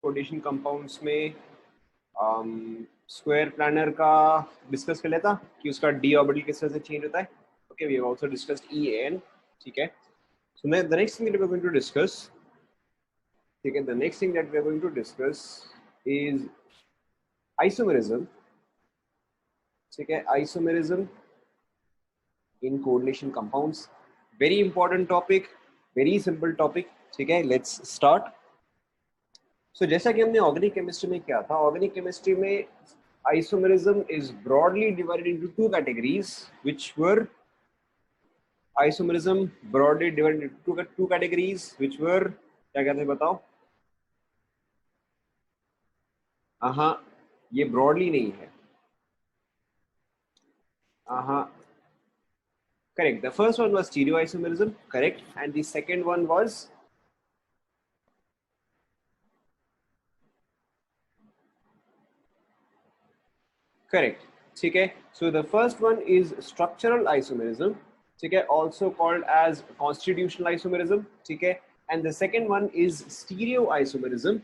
Coordination compounds में square planar का discuss कर लेता कि उसका डी ऑर्बिटल किस तरह से चेंज होता है. Okay, we have also discussed EAN. ठीक है. So the next thing that we are going to discuss, ठीक है, the next thing that we are going to discuss is isomerism. ठीक है, isomerism in coordination compounds. Very important topic, very simple topic. ठीक है, let's start. सो जैसा कि हमने organic chemistry में किया था, ऑर्गेनिक केमिस्ट्री में isomerism is broadly divided into two categories, which were isomerism broadly divided into two categories, which were क्या कहते हैं बताओ. हाँ, ये broadly नहीं है. हाँ, correct. The first one was stereoisomerism, correct, and the second one was correct. ठीक है. So the first one is structural isomerism. ठीक है, also called as constitutional isomerism. ठीक है, and the second one is stereoisomerism,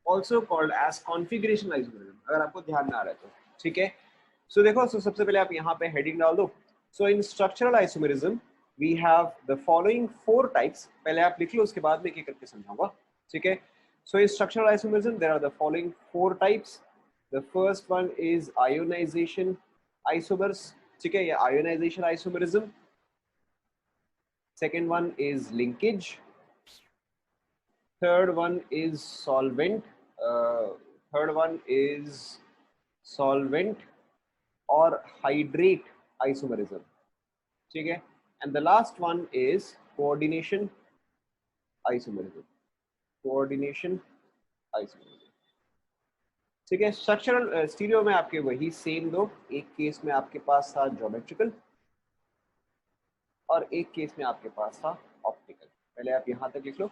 also called as configuration isomerism. अगर आपको ध्यान में आ रहा है तो. ठीक है. So देखो, so सबसे पहले आप यहाँ पे heading डाल दो. So in structural isomerism we have the following 4 types. पहले आप लिख लो, उसके बाद में एक-एक करके समझाऊंगा. ठीक है. So in structural isomerism there are the following 4 types. The first one is ionization isomers. ठीक है, ये ionization isomerism. Second one is linkage. Third one is solvent. Third one is solvent or hydrate isomerism. ठीक है, and the last one is coordination isomerism. Coordination isomerism. ठीक है. Structural stereo में आपके वही सेम दो. एक केस में आपके पास था ज्योमेट्रिकल और एक केस में आपके पास था ऑप्टिकल. पहले आप यहां तक लिख लो.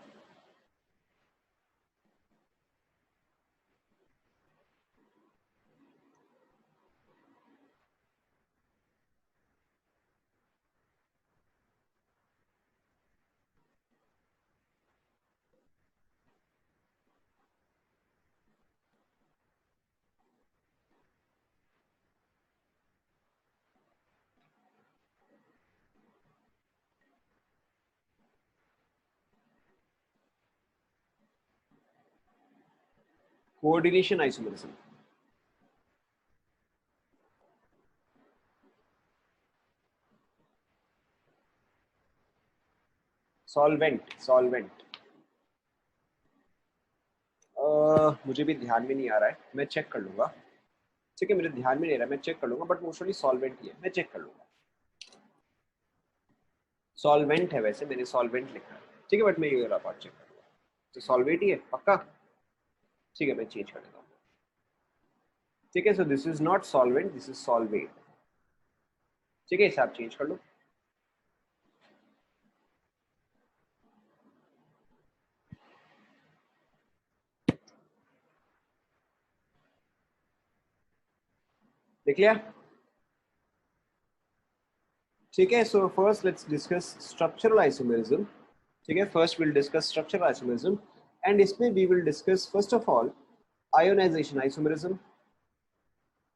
Coordination isomerism. सॉल्वेंट मुझे भी ध्यान में नहीं आ रहा है, मैं चेक कर लूंगा. ठीक है, मेरे ध्यान में नहीं रहा, मैं चेक कर लूंगा, बट मोस्टली सॉल्वेंट ही है, मैं चेक कर लूंगा. सॉल्वेंट है वैसे, मैंने सॉल्वेंट लिखा है. ठीक है, बट मैं ये वाला पार्ट चेक कर लूंगा. तो सॉल्वेंट ही है पक्का. ठीक है, मैं चेंज कर देता हूँ. ठीक है, so this is not solvent, this is solvate. ठीक है, इसे आप चेंज कर लो. देख लिया. ठीक है, so first let's discuss structural isomerism. ठीक है, first will discuss structural isomerism and इसमें we will discuss first of all ionization isomerism.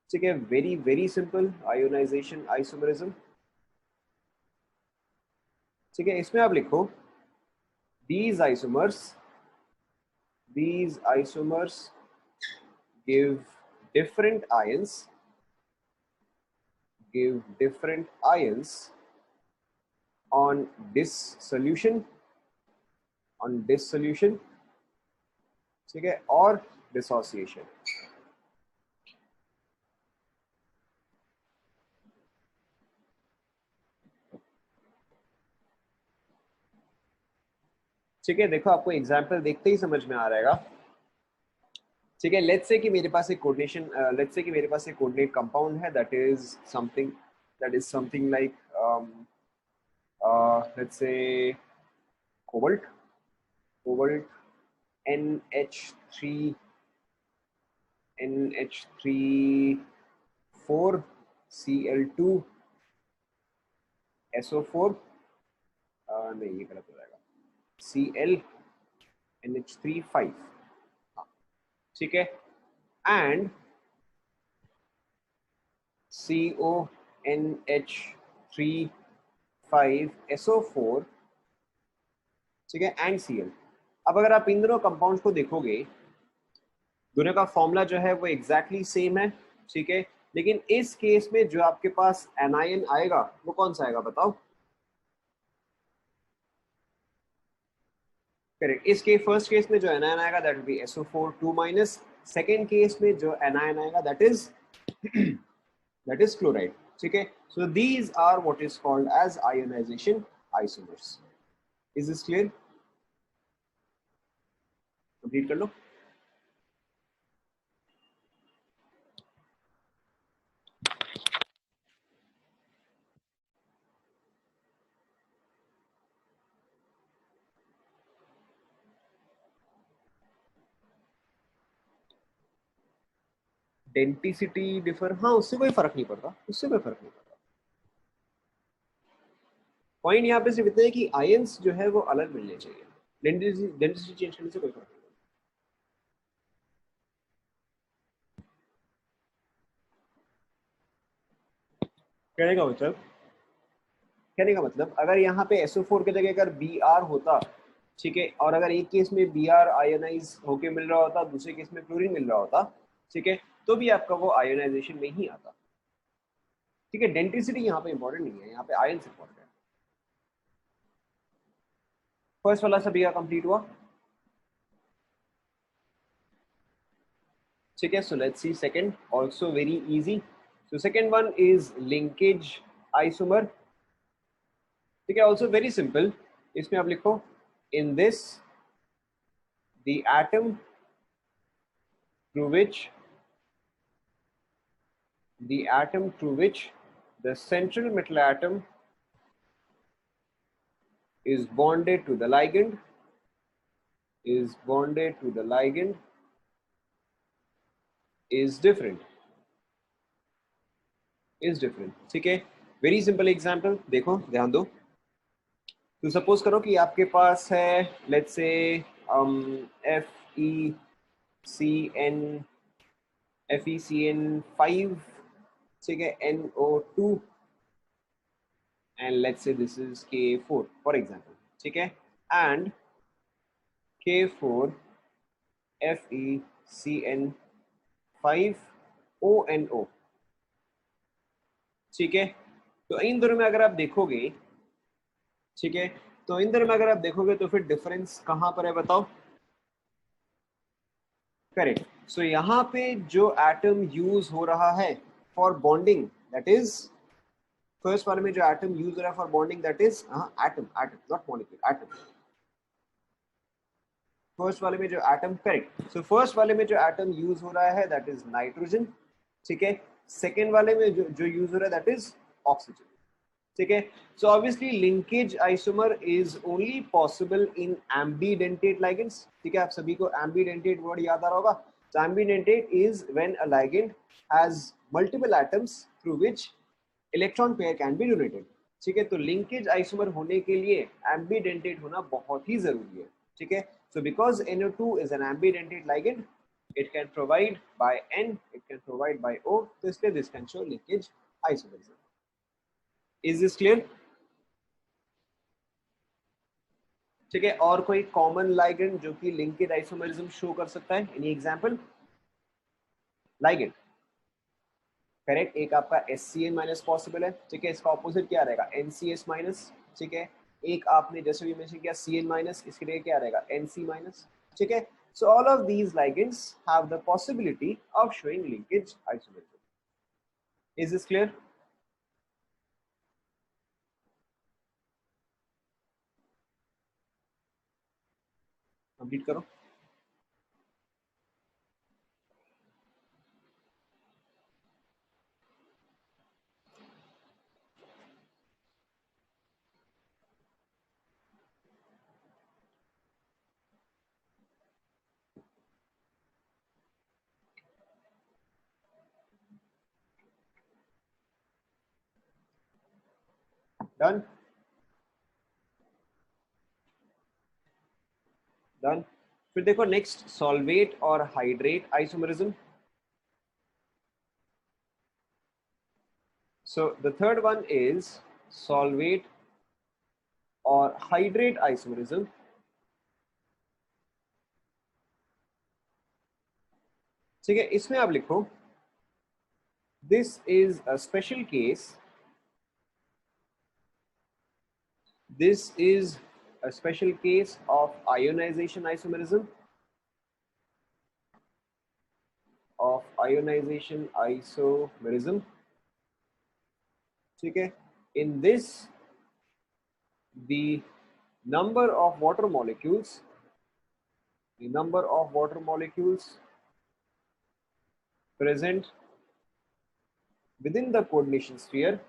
ठीक है, very very simple ionization isomerism. ठीक है, इसमें आप लिखो these isomers give different ions on dissolution ठीक है, और dissociation. ठीक है, देखो आपको एग्जाम्पल देखते ही समझ में आ रहेगा. ठीक है, लेट्स से कि मेरे पास एक कोऑर्डिनेट कंपाउंड है that is something like let's say cobalt NH3 4 Cl2 SO4 नहीं, ये गलत हो जाएगा. Cl NH3 5. हाँ, ठीक है, एंड CONH3 5SO4, ठीक है, एंड Cl। अब अगर आप इन दोनों कंपाउंड्स को देखोगे, दोनों का फॉर्मूला जो है वो एग्जैक्टली सेम है, ठीक है, लेकिन इस केस में जो आपके पास एनायन आएगा वो कौन सा आएगा बताओ? करेक्ट, इसके फर्स्ट केस में जो एनायन आएगा that will be SO4 2-, second case में जो एनायन आएगा दैट इज क्लोराइड, ठीक है। So these are what is called as ionisation isomers. Is this clear? Complete कर लो। डेंटिसिटी डिफर, हाँ उससे कोई फर्क नहीं पड़ता, उससे कोई फर्क नहीं पड़ता। पॉइंट यहाँ पे सिर्फ इतना है कि आयंस जो है वो अलग मिलने चाहिए, डेंसिटी चेंज करने से कोई फर्क नहीं पड़ता। कहने का मतलब अगर यहाँ पे SO4 की जगह अगर Br होता, ठीक है, और अगर एक केस में Br आयोनाइज होके मिल रहा होता, दूसरे केस में क्लोरीन मिल रहा होता, ठीक है, तो भी आपका वो आयोनाइजेशन में ही आता, ठीक है। डेंटिसिटी यहाँ पे इंपॉर्टेंट नहीं है, यहाँ पे आयंस इंपॉर्टेंट है। फर्स्ट वाला सभी का कंप्लीट हुआ, ठीक है। So let's see second, also very easy. So second one is linkage isomer, ठीक है, आल्सो वेरी सिंपल। इसमें आप लिखो in this the atom through which the central metal atom is bonded to the ligand is different, ठीक है। Very simple example देखो, ध्यान दो। तो सपोज करो कि आपके पास है लेट्स से FeCN FeCN5, ठीक है, NO2, and let's say this is Ka4 for example, ठीक है, and K4 FeCN5ONO, ठीक है। तो इन दोनों में अगर आप देखोगे, ठीक है, तो इन दोनों में अगर आप देखोगे तो फिर डिफरेंस कहां पर है बताओ? करेक्ट, सो यहाँ पे जो एटम यूज हो रहा है for bonding that is, first वाले में जो एटम यूज हो रहा है for bonding that is atom, not molecule, atom. First वाले में जो एटम, करेक्ट, सो फर्स्ट वाले में जो एटम यूज हो रहा है दैट इज नाइट्रोजन, ठीक है। सेकेंड वाले में जो यूज हो रहा है दैट इज ऑक्सीजन, ठीक है। So obviously linkage isomer is only possible in ambidentate ligands, ठीक है। आप सभी को एम्बीडेंटेट वर्ड याद आ रहा होगा। So ambidentate is when a ligand has multiple atoms through which electron pair can be donated, ठीक है। तो लिंकेज आइसोमर होने के लिए एम्बीडेंटेट होना बहुत ही जरूरी है, ठीक है। So because NO2 is an ambidentate ligand, it can provide by N, it can provide by O, तो इसलिए this can show linkage isomerism. Is this clear? ठीक है, और कोई कॉमन लाइगेंड जो कि लिंकेज आइसोमेरिज्म शो कर सकता है? Any example? लाइगेंड, करेक्ट, एक आपका SCN- पॉसिबल है, ठीक है। इसका ऑपोजिट क्या रहेगा? NCS-, ठीक है। एक आपने जैसे भी मेंशन किया CN-, इसके लिए क्या रहेगा? NC-, ठीक है। So all of these ligands have the possibility of showing linkage isomerism. Is this clear? Complete करो। Done, done. फिर देखो नेक्स्ट सॉल्वेट और hydrate isomerism. So the third one is solvate or hydrate isomerism. ठीक है, इसमें आप लिखो this is a special case. This is a special case of ionization isomerism. Of ionization isomerism. ठीक है, in this the number of water molecules present within the coordination sphere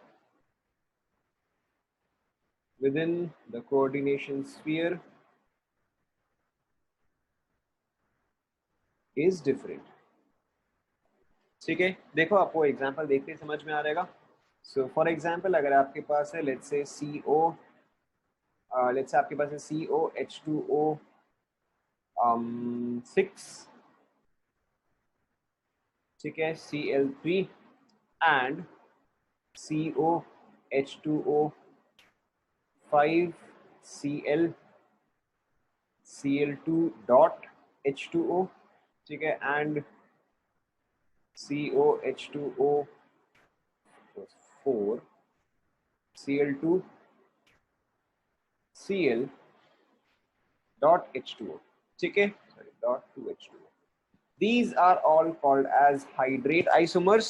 is different. ठीक है, देखो आपको एग्जांपल देखते ही समझ में आ जाएगा. सो फॉर एग्जांपल अगर आपके पास है लेट्स से आपके पास है COH2O 6, ठीक है, Cl3 and COH2O 5 Cl2 dot H2O, ठीक है, and COH2O 4 Cl2 Cl dot H2O, ठीक है, sorry dot 2H2O. These are all called as hydrate isomers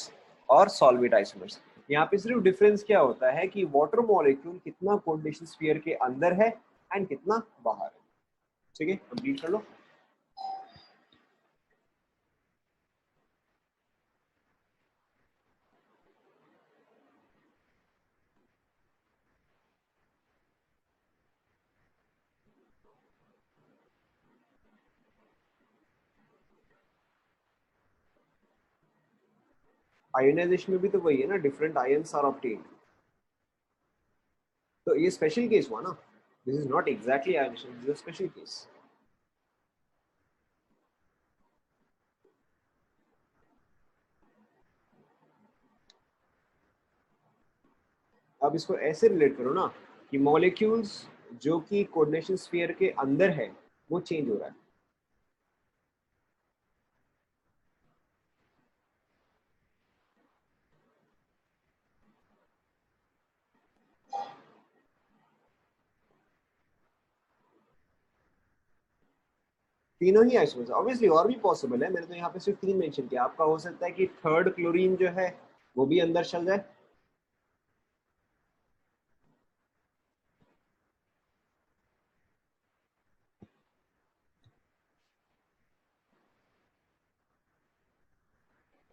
और solvate isomers. यहाँ पे सिर्फ डिफरेंस क्या होता है कि वाटर मॉलिक्यूल कितना कोऑर्डिनेशन स्फीयर के अंदर है एंड कितना बाहर है. ठीक है, कंप्लीट कर लो. आयोनाइजेशन में भी तो वही है ना, डिफरेंट आयंस आर ऑब्टेन्ड. तो ये स्पेशल केस हुआ ना, this is not exactly ionisation, this is a special case. अब इसको ऐसे रिलेट करो ना कि मॉलिक्यूल्स जो कि कोऑर्डिनेशन स्फीयर के अंदर है वो चेंज हो रहा है. तीनों ही आइसोमर्स ऑब्वियसली, और भी पॉसिबल है, मैंने तो यहाँ पे सिर्फ 3 मेंशन किया. आपका हो सकता है कि थर्ड क्लोरीन जो है वो भी अंदर चल जाए.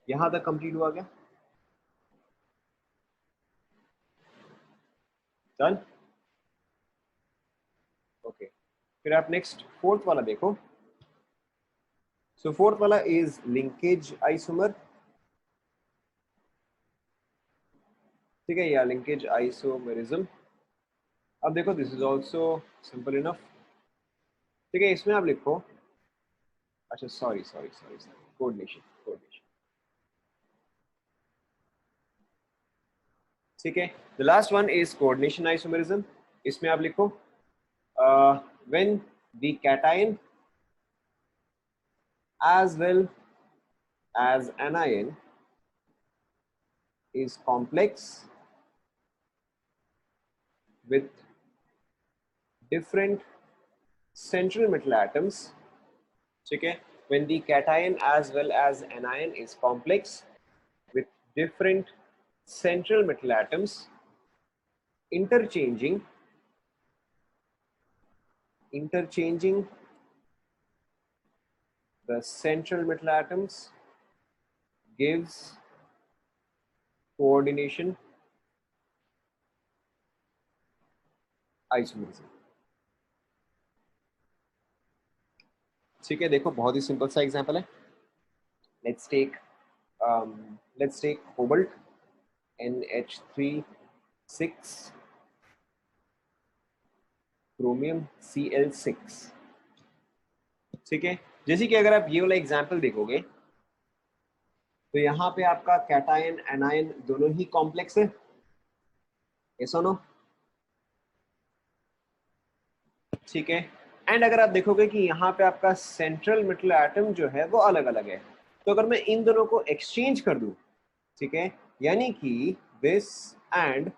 यहां तक कंप्लीट हुआ क्या? डन. ओके, फिर आप नेक्स्ट फोर्थ वाला देखो. सो फोर्थ वाला इज लिंकेज आइसोमर. ठीक है, या लिंकेज आइसोमरिज्म. अब देखो this is also simple enough. ठीक है, इसमें आप लिखो, अच्छा sorry sorry sorry sorry, coordination. ठीक है, the last one is coordination isomerism. इसमें आप लिखो when the cation as well as anion is complex with different central metal atoms. ठीक है, when the cation as well as anion is complex with different central metal atoms interchanging the central metal atoms gives coordination isomerism. ठीक है, देखो बहुत ही simple सा example है. Let's take cobalt NH3 6 chromium Cl6. ठीक है, जैसे कि अगर आप ये वाला एग्जाम्पल देखोगे तो यहाँ पे आपका कैटायन एनायन दोनों ही कॉम्प्लेक्स है, ऐसा नो, ठीक है। एंड अगर आप देखोगे कि यहाँ पे आपका सेंट्रल मेटल एटम जो है वो अलग अलग है, तो अगर मैं इन दोनों को एक्सचेंज कर दूं, ठीक है, यानी कि दिस एंड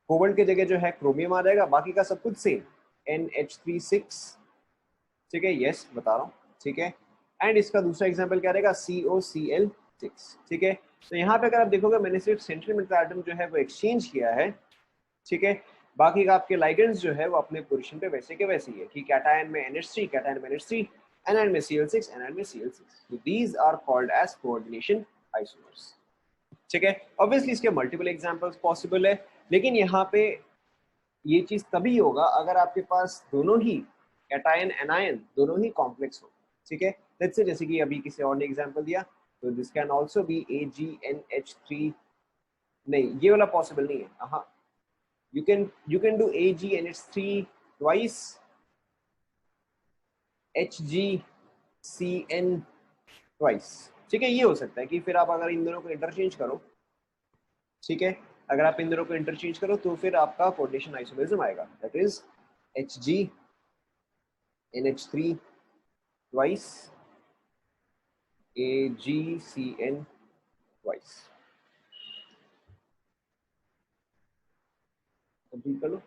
कोबाल्ट की जगह जो है क्रोमियम आ जाएगा, बाकी का सब कुछ सेम, NH36, ठीक है, यस बता रहा हूँ, ठीक है। एंड इसका दूसरा एग्जांपल क्या रहेगा, COCl6, ठीक है। तो यहाँ पे अगर आप देखोगे मैंने सिर्फ सेंट्रल मेटल एटम जो है वो एक्सचेंज किया है, ठीक है, बाकी का आपके लाइगेंड्स जो है वो अपने पोजीशन पे वैसे के वैसे ही है कि कैटायन में NH3, कैटायन में NH3, एनायन में Cl6, एनायन में Cl6, so these are called as coordination isomers, ठीक है। ऑब्वियसली इसके मल्टीपल एग्जांपल्स पॉसिबल है, लेकिन यहाँ पे ये चीज तभी होगा अगर आपके पास दोनों ही कैटायन एनायन दोनों ही कॉम्प्लेक्स हो, ठीक है। लेट्स से जैसे कि अभी किसी और ने एग्जांपल दिया, तो this can also be AgNH3, नहीं ये वाला पॉसिबल नहीं है, हाँ, you can do AgNH3 twice, HgCN twice, ठीक है, ये हो सकता है कि फिर आप अगर इन दोनों को इंटरचेंज करो, ठीक है, अगर आप इन दोनों को इंटरचेंज करो तो फिर आपका कोऑर्डिनेशन आइसोमेरिज्म आएगा, that is HgNH3 twice, AgCN twice, complete कर लो।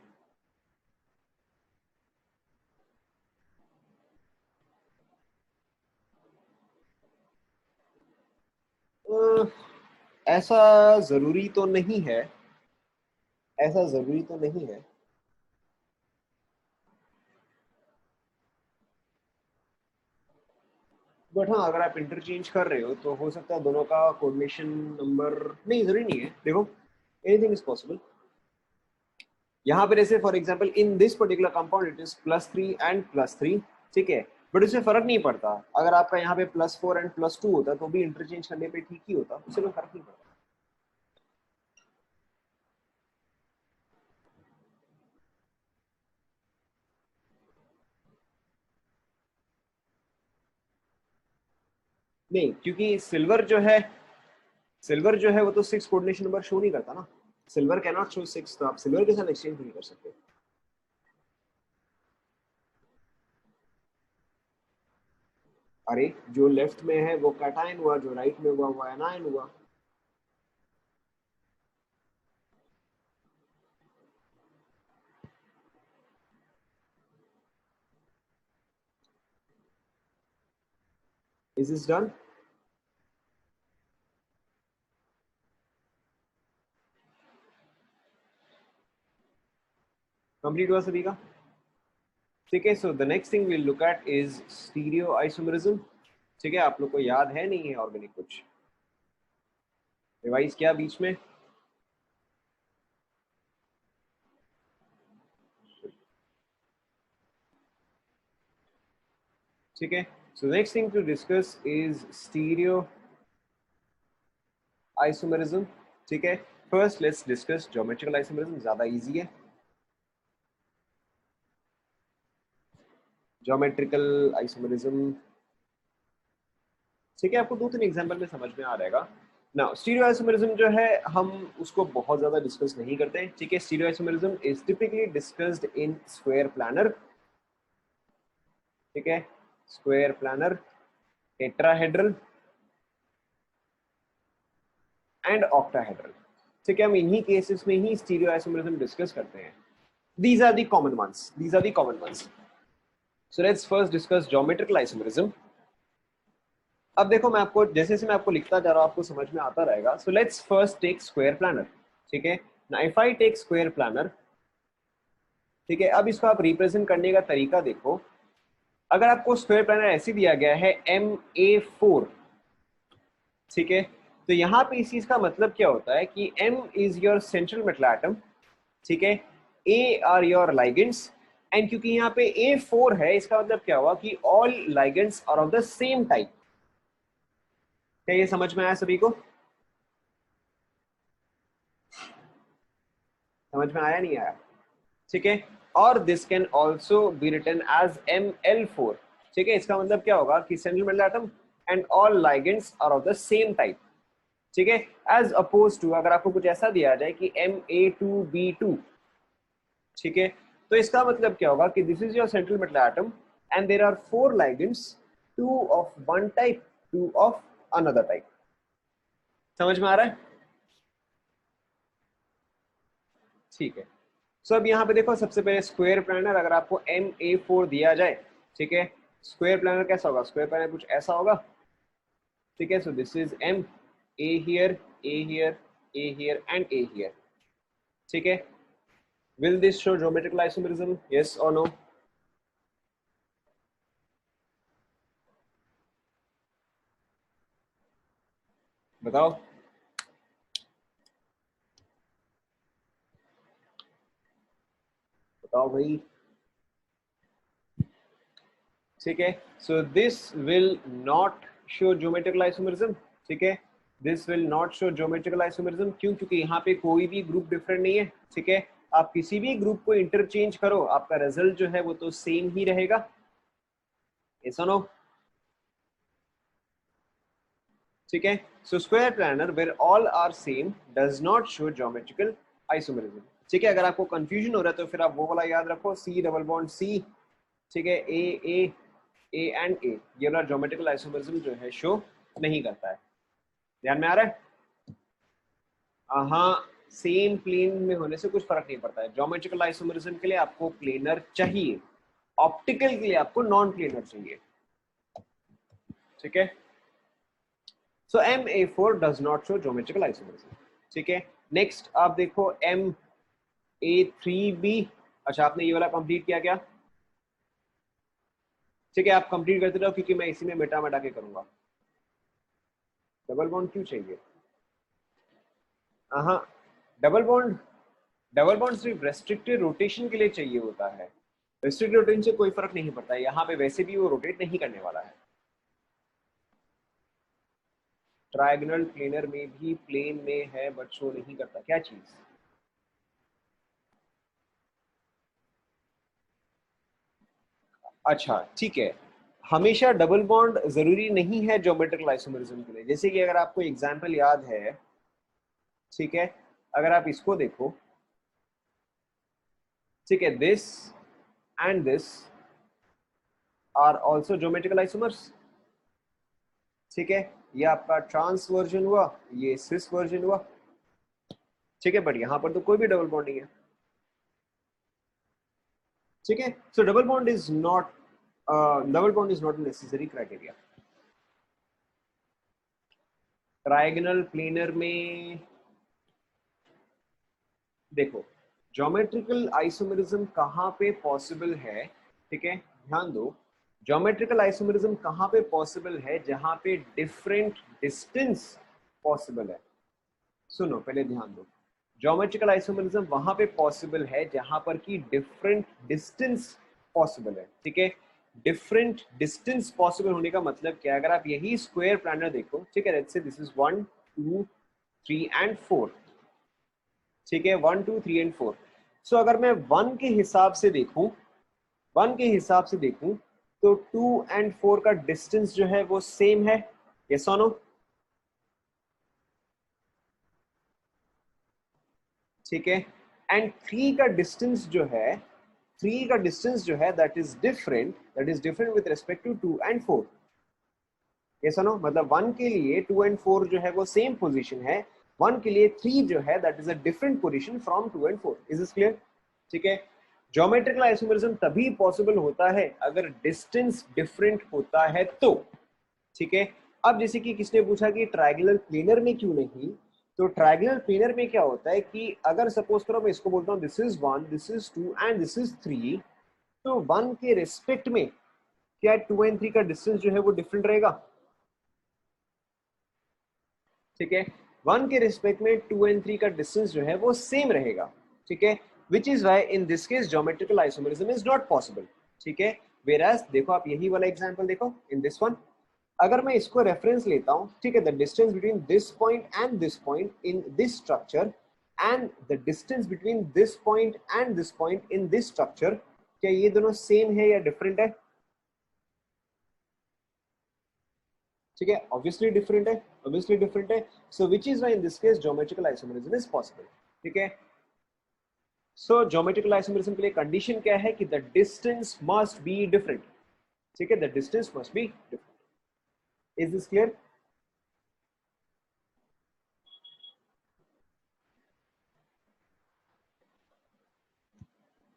ऐसा जरूरी तो नहीं है, ऐसा जरूरी तो नहीं है, बट हाँ अगर आप इंटरचेंज कर रहे हो तो हो सकता है दोनों का कोऑर्डिनेशन नंबर, नहीं जरूरी नहीं है, देखो एनीथिंग इज पॉसिबल। यहाँ पे जैसे for example in this particular compound it is +3 and +3, ठीक है, बट उससे फर्क नहीं पड़ता, अगर आपका यहाँ पे +4 एंड +2 होता तो भी इंटरचेंज करने पे ठीक ही होता, उससे कोई फर्क नहीं पड़ता। नहीं, क्योंकि सिल्वर जो है वो तो 6 कोऑर्डिनेशन नंबर शो नहीं करता ना, सिल्वर कैन नॉट शो 6, तो आप सिल्वर के साथ एक्सचेंज नहीं कर सकते। अरे जो लेफ्ट में है वो कैटायन हुआ, जो राइट में हुआ वो एनायन हुआ। Is this done? कंप्लीट हुआ सभी का, ठीक है। So the next thing will look at is stereo isomerism, ठीक है। आप लोग को याद है नहीं है ऑर्गेनिक कुछ रिवाइज किया बीच में? ठीक है, so next thing to discuss is stereo isomerism, ठीक है। First let's discuss geometrical isomerism, ज्यादा इजी है। ज्योमेट्रिकल आइसोमरिज्म, ठीक है, आपको 2-3 एग्जांपल में समझ में आ जाएगा ना। स्टीरियो आइसोमरिज्म जो है हम उसको बहुत ज्यादा डिस्कस नहीं करते हैं, ठीक है। Stereo isomerism is typically discussed in square planar, ठीक है, square planar, tetrahedral and octahedral, ठीक है। हम इन्हीं केसेस में ही स्टीरियो आइसोमरिज्म डिस्कस करते हैं। These are the common ones, these are the common ones. So let's first discuss geometrical isomerism. अब देखो मैं आपको जैसे जैसे मैं आपको लिखता जा रहा हूं आपको समझ में आता रहेगा। So let's first take square planar, ठीक है ना। If I take square planar, ठीक है, अब इसको आप रिप्रेजेंट करने का तरीका देखो। अगर आपको स्क्वायर प्लानर ऐसे दिया गया है MA4, ठीक है, तो यहाँ पे इस चीज का मतलब क्या होता है कि M is your central metal atom, ठीक है, A are your ligands, and क्योंकि यहाँ पे A4 है इसका मतलब क्या हुआ कि all ligands are of the same type. क्या ये समझ में आया सभी को? समझ में आया नहीं आया? ठीक है, और this can also be written as ML4, ठीक है, इसका मतलब क्या होगा कि central metal atom and all ligands are of the same type, ठीक है, एज अपोज टू अगर आपको कुछ ऐसा दिया जाए कि Ma2B2, ठीक है, तो इसका मतलब क्या होगा कि this is your central metal atom and there are 4 ligands, 2 of one type, 2 of another type. समझ में आ रहा है? ठीक है, सो अब यहाँ पे देखो, सबसे पहले स्क्वायर प्लानर, अगर आपको Ma4 दिया जाए, ठीक है, स्क्वायर प्लानर कैसा होगा? स्क्वायर प्लानर कुछ ऐसा होगा, ठीक है, so this is M, A here, A here, A here and A here, ठीक है। Will this show geometrical isomerism? Yes or no? बताओ। बताओ भाई। ठीक है, so this will not show geometrical isomerism, ठीक है, this will not show geometrical isomerism. क्यों? क्योंकि यहाँ पे कोई भी ग्रुप डिफरेंट नहीं है, ठीक है, आप किसी भी ग्रुप को इंटरचेंज करो, आपका रिजल्ट जो है वो तो सेम ही रहेगा। ऐसा नो? ठीक है, so square planar where all are same does not show geometrical isomerism. ठीक है, अगर आपको कंफ्यूजन हो रहा है तो फिर आप वो वाला याद रखो, C डबल बॉन्ड C, ठीक है, ए एंड ए, ये वाला ज्योमेट्रिकल आइसोमेरिज्म जो है शो नहीं करता है। ध्यान में आ रहा है? हाँ, सेम प्लेन में होने से कुछ फर्क नहीं पड़ता है। ज्योमेट्रिकल आइसोमेरिज्म के लिए आपको प्लेनर चाहिए, ऑप्टिकल के लिए आपको नॉन प्लेनर चाहिए, ठीक है। सो Ma4 does not show geometrical isomerism, ठीक है। नेक्स्ट आप देखो Ma3B। अच्छा, आपने ये वाला कंप्लीट किया क्या? ठीक है, आप कंप्लीट करते रहो क्योंकि मैं इसी में मिटा मिटा के करूंगा। डबल बॉन्ड क्यों चाहिए? हाँ, डबल बॉन्ड सिर्फ रेस्ट्रिक्टेड रोटेशन के लिए चाहिए होता है। रेस्ट्रिक्टेड रोटेशन से कोई फर्क नहीं पड़ता है, यहाँ पे वैसे भी वो रोटेट नहीं करने वाला है। ट्रायगोनल प्लेनर में भी प्लेन में है बट शो नहीं करता, क्या चीज? अच्छा, ठीक है, हमेशा डबल बॉन्ड जरूरी नहीं है ज्योमेट्रिकल आइसोमेरिज्म के लिए। जैसे कि अगर आपको एग्जांपल याद है, ठीक है, अगर आप इसको देखो, ठीक है, this and this are also geometrical isomers, ठीक है, ये आपका ट्रांस वर्जन हुआ, ये सिस वर्जन हुआ, ठीक है, बट यहां पर तो कोई भी डबल बॉन्ड नहीं है, ठीक है। सो double bond is not necessary criteria. Trigonal planar में देखो, ज्योमेट्रिकल आइसोमेरिज्म कहाँ पे पॉसिबल है, ठीक है, ध्यान दो, ज्योमेट्रिकल आइसोमेरिज्म कहाँ पे पॉसिबल है? जहां पे डिफरेंट डिस्टेंस पॉसिबल है। सुनो, पहले ध्यान दो, ज्योमेट्रिकल आइसोमेरिज्म वहां पे पॉसिबल है जहां पर की डिफरेंट डिस्टेंस पॉसिबल है, ठीक है। डिफरेंट डिस्टेंस पॉसिबल होने का मतलब क्या है? अगर आप यही स्क्वायर प्लानर देखो, ठीक है, let's say this is 1 2 3 and 4, ठीक है, 1 2 3 एंड 4। सो अगर मैं वन के हिसाब से देखूं, वन के हिसाब से देखूं तो 2 एंड 4 का डिस्टेंस जो है वो सेम है, यस और नो? ठीक है, एंड 3 का डिस्टेंस जो है, 3 का डिस्टेंस जो है that is different with respect to 2 and 4, yes और नो? मतलब 1 के लिए 2 एंड 4 जो है वो सेम पोजीशन है, 1 के लिए 3 जो है that is a different position from 2 and 4। Is this clear? ठीक है, ज्योमेट्रिकल आइसोमेरिज्म तभी पॉसिबल होता है अगर डिस्टेंस डिफरेंट होता है तो, ठीक है। अब जैसे कि किसने पूछा कि ट्रायंगुलर प्लेनर में क्यों नहीं, तो ट्रायंगुलर प्लेनर में क्या होता है कि अगर सपोज करो मैं इसको बोलता हूँ this is 1 this is 2 and this is 3, तो 1 के रिस्पेक्ट में क्या 2 एंड 3 का डिस्टेंस जो है वो डिफरेंट रहेगा, ठीक है। 1 के रिस्पेक्ट में 2 एंड 3 का डिस्टेंस जो है वो सेम रहेगा, ठीक है, which is why in this case geometrical isomerism is not possible, ठीक है। वेराज देखो, आप यही वाला एग्जांपल देखो इन दिस वन, अगर मैं इसको रेफरेंस लेता हूं, ठीक है, the distance between this point and this point in this structure and the distance between this point and this point in this structure, क्या ये दोनों सेम है या डिफरेंट है? ठीक है, ऑब्वियसली डिफरेंट है, ऑब्वियसली डिफरेंट है. So which is why in this case geometrical isomerism is possible. ठीक है, सो ज्योमेट्रिकल आइसोमेरिज्म के लिए कंडीशन क्या है कि the distance must be different. ठीक है, the distance must be different. Is this clear?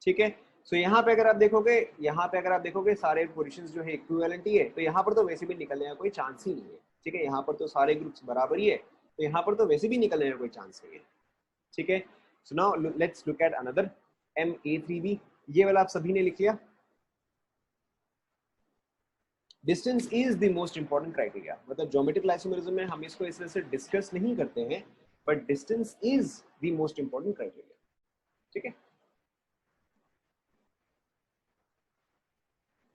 ठीक है, सो यहाँ पे अगर आप देखोगे, यहाँ पे अगर आप देखोगे सारे पोजीशंस जो है इक्विवेलेंट ही है, तो यहाँ पर तो वैसे भी निकलने का कोई चांस ही नहीं है. ठीक है, यहाँ पर तो सारे ग्रुप्स बराबर ही है, तो यहाँ पर तो वैसे भी निकलने का कोई चांस नहीं है. ठीक है, so now let's look at another MA3B. ये वाला आप सभी ने लिख लिया. Distance is the most important criteria. मतलब ज्योमेट्रिकल आइसोमेरिज्म में हम इसको इस तरह से डिस्कस नहीं करते हैं, but distance is the most important criteria. ठीक है,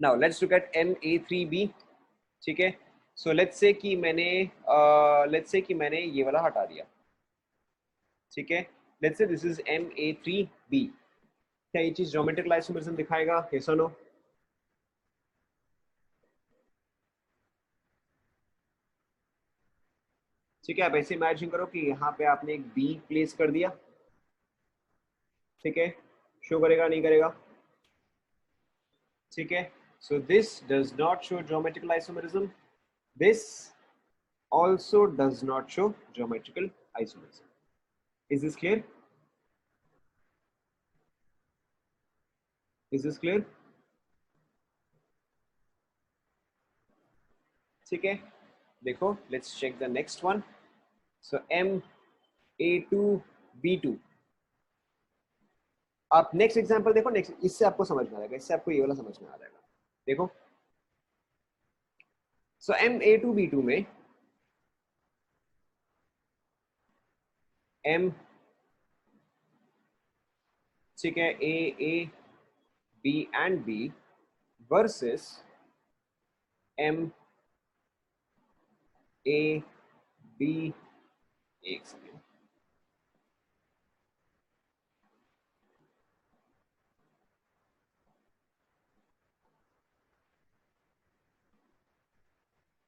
now let's look eight MA3B. ठीक है, सो लेट्स से कि मैंने ये वाला हटा दिया. ठीक है, let's say this is MA3B. क्या ये चीज ज्योमेट्रिकल आइसोमेरिज्म दिखाएगा? यस और नो? ठीक है, आप ऐसे इमेजिन करो कि यहाँ पे आपने एक बी प्लेस कर दिया. ठीक है, शो करेगा नहीं करेगा? ठीक है, so this does not show geometrical isomerism. This also does not show geometrical isomerism. Is this clear? Is this clear? ठीक है, देखो let's check the next one. So MA2B2. आप नेक्स्ट एग्जांपल देखो, नेक्स्ट इससे आपको समझ में आ जाएगा, इससे आपको ये वाला समझ में आ जाएगा. देखो, सो MA2B2 में M, ठीक है, A, B and B versus M, A, B. एक सेकेंड.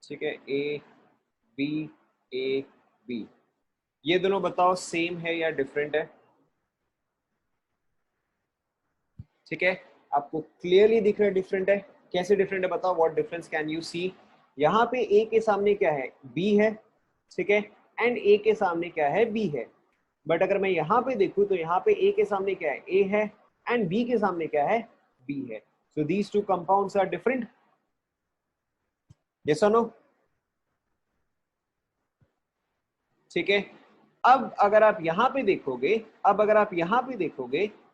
ठीक है, A, B, A, B. ये दोनों बताओ सेम है या डिफरेंट है? ठीक है, आपको क्लियरली दिख रहा है डिफरेंट है. कैसे डिफरेंट है बताओ, what difference can you see? यहाँ पे ए के सामने क्या है? बी है. ठीक है, एंड ए के सामने क्या है? बी है. बट अगर मैं यहाँ पे देखूं तो यहाँ पे ए के सामने क्या है? ए है, एंड बी के सामने क्या है? बी है. So these two compounds are different. Yes और नो? ठीक है, अब अगर आप यहाँ पे देखोगे,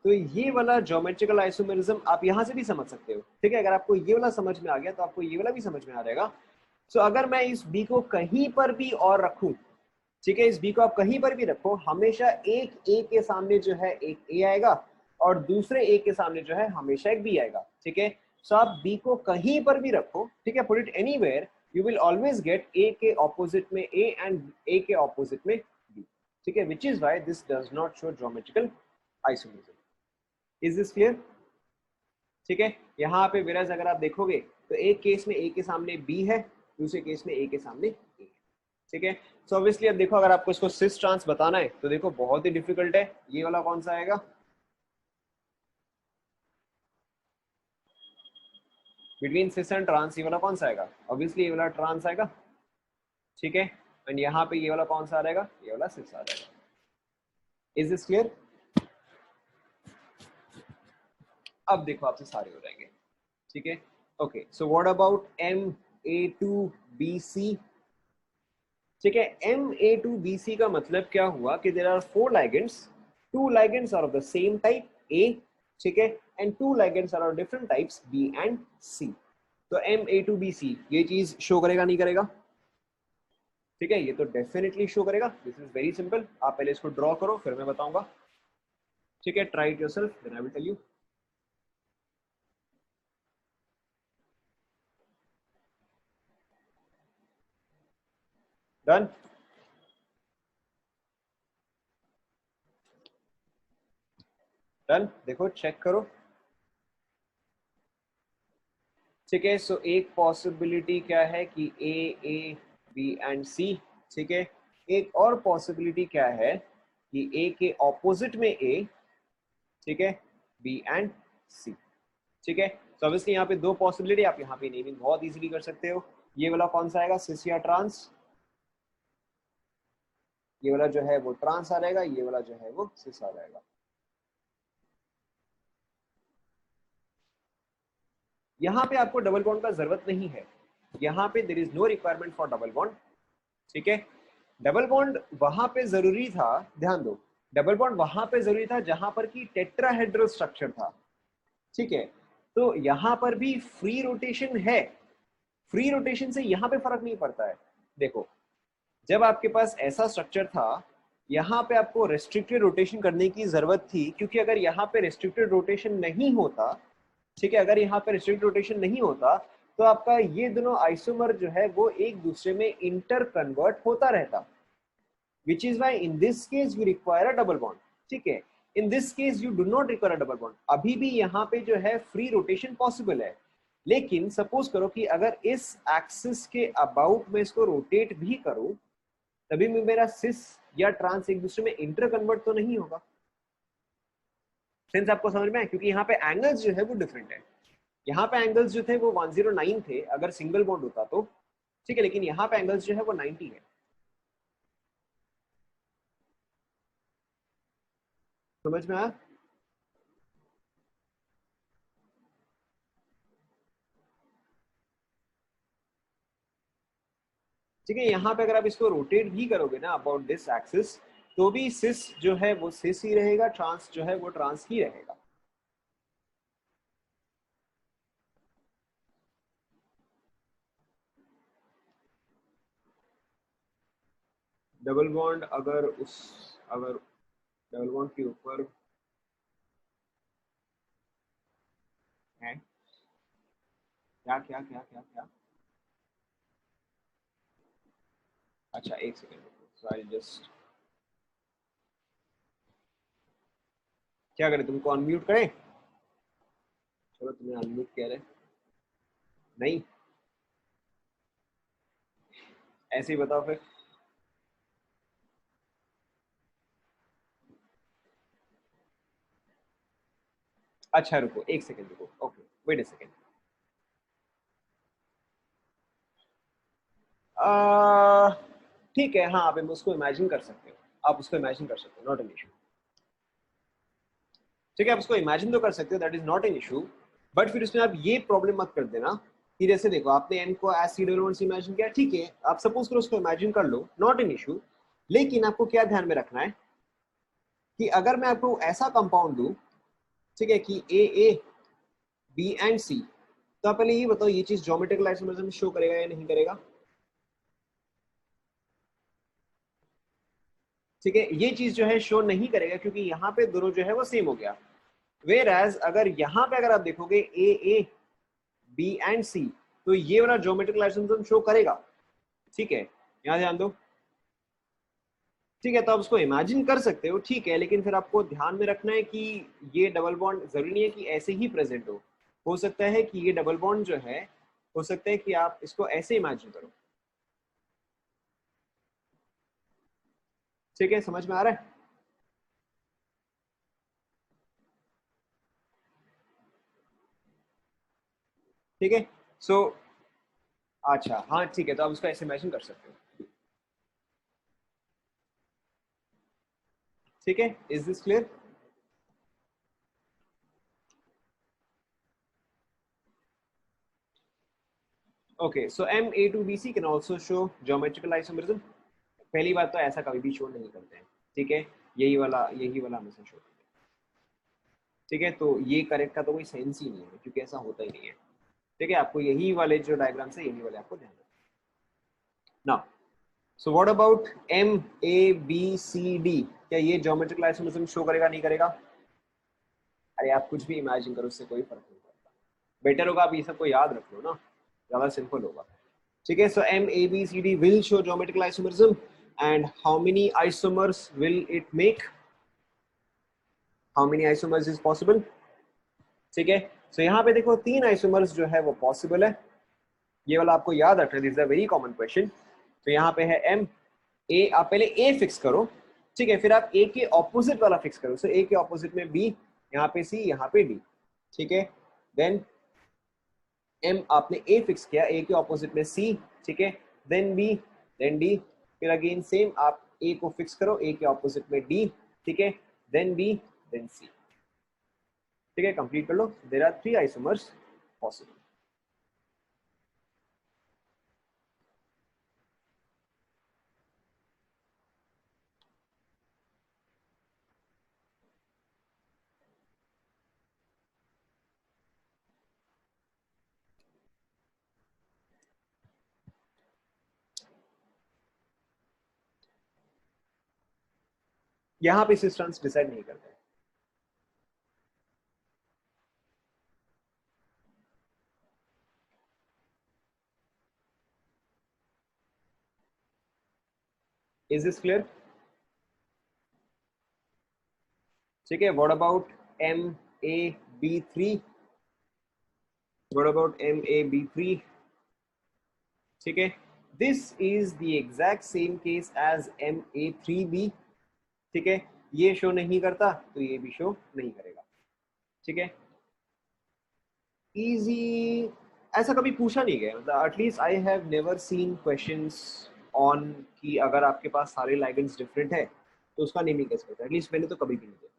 तो ये वाला ज्योमेट्रिकल आइसोमेरिज्म आप यहाँ से भी समझ सकते हो. ठीक है, अगर आपको ये वाला समझ में आ गया तो आपको ये वाला भी समझ में आ जाएगा. सो अगर मैं इस बी को कहीं पर भी और रखूं, ठीक है, इस बी को आप कहीं पर भी रखो, हमेशा एक ए के सामने जो है एक ए आएगा, और दूसरे ए के सामने जो है हमेशा एक बी आएगा. ठीक है, सो आप बी को कहीं पर भी रखो, ठीक है, put it anywhere, you will always get ए के ऑपोजिट में ए एंड ए के ऑपोजिट में बी. ठीक है, which is why this does not show geometrical isomerism. Is this clear? ठीक है, यहाँ पे विराज अगर आप देखोगे तो एक केस में ए के सामने बी है, दूसरे केस में ए के सामने ए है. ठीक है, सो ऑब्वियसली अब देखो, अगर आपको इसको सिस ट्रांस बताना है तो देखो बहुत ही डिफिकल्ट है. ये वाला कौन सा आएगा? बिटवीन सिस एंड ट्रांस ये वाला कौन सा आएगा? ऑब्वियसली ये वाला ट्रांस आएगा. ठीक है, एंड यहाँ पे ये वाला कौन सा आ जाएगा? ये वाला सिस आ जाएगा. Is this clear? अब देखो आपसे सारे हो जाएंगे. ठीक है, okay, so what about MA2BC? ठीक है, MA2BC का मतलब क्या हुआ कि there are 4 ligands, 2 ligands are of the same type A, ठीक है, and 2 ligands are of different types B and C. तो MA2BC ये चीज शो करेगा नहीं करेगा? ठीक है, ये तो डेफिनेटली शो करेगा. This is very simple. आप पहले इसको ड्रॉ करो फिर मैं बताऊंगा. ठीक है, try it yourself, then I will tell you. Done? Done, देखो चेक करो. ठीक है, सो एक पॉसिबिलिटी क्या है कि ए ए बी एंड सी, ठीक है। एक और पॉसिबिलिटी क्या है कि ए के ऑपोजिट में ए, ठीक है, बी एंड सी, ठीक है। तो ऑब्वियसली यहाँ पे दो पॉसिबिलिटी, आप यहाँ पे नेमिंग बहुत इजीली कर सकते हो। ये वाला कौन सा आएगा, सिस या ट्रांस, ये वाला जो है वो ट्रांस आ जाएगा, ये वाला जो है वो सिस आ जाएगा। यहाँ पे आपको डबल बॉन्ड का जरूरत नहीं है, यहाँ पे there is no requirement for double bond, ठीक है। डबल बॉन्ड वहां पे जरूरी था, ध्यान दो, डबल बॉन्ड वहां पे जरूरी था जहां पर की टेट्राहेड्रल स्ट्रक्चर था, ठीक है। तो यहाँ पर भी फ्री रोटेशन है, फ्री रोटेशन से यहाँ पे फर्क नहीं पड़ता है। देखो, जब आपके पास ऐसा स्ट्रक्चर था, यहाँ पे आपको रेस्ट्रिक्टेड रोटेशन करने की जरूरत थी, क्योंकि अगर यहाँ पे रेस्ट्रिक्टेड रोटेशन नहीं होता, ठीक है, अगर यहाँ पे रेस्ट्रिक्टेड रोटेशन नहीं होता तो आपका ये दोनों आइसोमर जो है वो एक दूसरे में इंटर कन्वर्ट होता रहता, which is why in this case you require a double bond, ठीक है। in this case you do not require a double bond, अभी भी यहाँ पे जो है फ्री रोटेशन पॉसिबल है। लेकिन सपोज करो कि अगर इस एक्सिस के अबाउट में इसको रोटेट भी करूं, तभी में मेरा सिस या ट्रांस एक दूसरे में इंटर कन्वर्ट तो नहीं होगा। सेंस आपको समझ में आया, क्योंकि यहाँ पे एंगल्स जो है वो डिफरेंट है। यहाँ पे एंगल्स जो थे वो 109 थे अगर सिंगल बॉन्ड होता तो, ठीक है, लेकिन यहाँ पे एंगल्स जो है वो 90 है। समझ में आया? ठीक है, यहाँ पे अगर आप इसको रोटेट भी करोगे ना अबाउट दिस एक्सिस, तो भी सिस जो है वो सिस ही रहेगा, ट्रांस जो है वो ट्रांस ही रहेगा। डबल बॉन्ड अगर डबल बॉन्ड के ऊपर है, क्या क्या क्या क्या क्या, अच्छा एक सेकेंड, सो आई जस्ट, क्या करें, तुमको अनम्यूट करें? चलो तुम्हें अनम्यूट कह रहे, नहीं ऐसे ही बताओ फिर। अच्छा रुको एक सेकेंड, रुको, ओके वेट अ सेकेंड। ठीक है, हाँ आप उसको इमेजिन कर सकते हो, आप उसको इमेजिन कर सकते हो, नॉट एन इशू। ठीक है, आप उसको इमेजिन तो कर सकते हो, that is not an issue. But फिर उसमें आप ये प्रॉब्लम मत कर देना कि जैसे देखो आपने एन को एज सी डबल से इमेजिन किया, ठीक है, आप सपोज करो उसको इमेजिन कर लो, नॉट एन इशू। लेकिन आपको क्या ध्यान में रखना है कि अगर मैं आपको ऐसा कंपाउंड दूं, ठीक है, कि ए ए बी एंड सी, तो आप पहले ये बताओ ये चीज ज्योमेट्रिकल आइसोमरिज्म शो करेगा या नहीं करेगा? ठीक है, ये चीज जो है शो नहीं करेगा, क्योंकि यहाँ पे दोनों जो है वो सेम हो गया। वेयर एज अगर यहाँ पे अगर आप देखोगे ए ए बी एंड सी, तो ये वाला ज्योमेट्रिकल आइसोमरिज्म शो करेगा, ठीक है, यहाँ ध्यान दो। ठीक है, तो आप उसको इमेजिन कर सकते हो, ठीक है, लेकिन फिर आपको ध्यान में रखना है कि ये डबल बॉन्ड जरूरी नहीं है कि ऐसे ही प्रेजेंट हो सकता है कि ये डबल बॉन्ड जो है, हो सकता है कि आप इसको ऐसे इमेजिन करो। ठीक है, समझ में आ रहा है? ठीक है, सो अच्छा हाँ ठीक है, तो आप उसको ऐसे इमेजिन कर सकते हो। ठीक है, is this clear? Okay, so M(A)to(BC) can also show geometrical isomerism. पहली बात तो ऐसा कभी भी शो नहीं करते हैं, ठीक है, यही वाला हमेशा शो करते हैं। ठीक है, तो ये करेक्ट का तो कोई सेंस ही नहीं है, क्योंकि ऐसा होता ही नहीं है। ठीक है, आपको यही वाले जो डायग्राम है यही वाले आपको ध्यान रखना। Now so what about M(A)B(C)D), क्या ये ज्योमेट्रिकल आइसोमरिज्म शो करेगा नहीं करेगा? अरे आप कुछ भी इमेजिन करो, उससे कोई फर्क नहीं पड़ता। बेटर होगा आप ये सबको याद रख लो ना, ज्यादा सिंपल होगा। ठीक है, सो M(A)B(C)D will show geometrical isomerism, and how many isomers will it make? How many isomers is possible? ठीक है, सो यहाँ पे देखो 3 आइसोमर्स जो है वो पॉसिबल है। ये वाला आपको याद रखना, this is a very common question. तो यहाँ पे है एम ए, आप पहले ए फिक्स करो, ठीक है, फिर आप ए के ऑपोजिट वाला फिक्स करो। सो ए के ऑपोजिट में बी, यहाँ पे सी, यहाँ पे डी, ठीक है। देन एम आपने ए फिक्स किया, ए के ऑपोजिट में सी, ठीक है, देन बी, देन डी, फिर अगेन सेम आप ए को फिक्स करो, ए के ऑपोजिट में डी, ठीक है, देन बी, देन सी, ठीक है, कंप्लीट कर लो। There are 3 isomers possible. यहाँ पे सिस्टम्स डिसाइड नहीं करते। Is this clear? ठीक है, what about M A B three? What about M A B three? ठीक है, this is the exact same case as M A three B, ठीक है, ये शो नहीं करता तो ये भी शो नहीं करेगा, ठीक है, इजी। ऐसा कभी पूछा नहीं गया, मतलब at least I have never seen questions on कि अगर आपके पास सारे लाइगेंड्स डिफरेंट है तो उसका नेमिंग कैसे होता है, एटलीस्ट मैंने तो कभी भी नहीं देखा।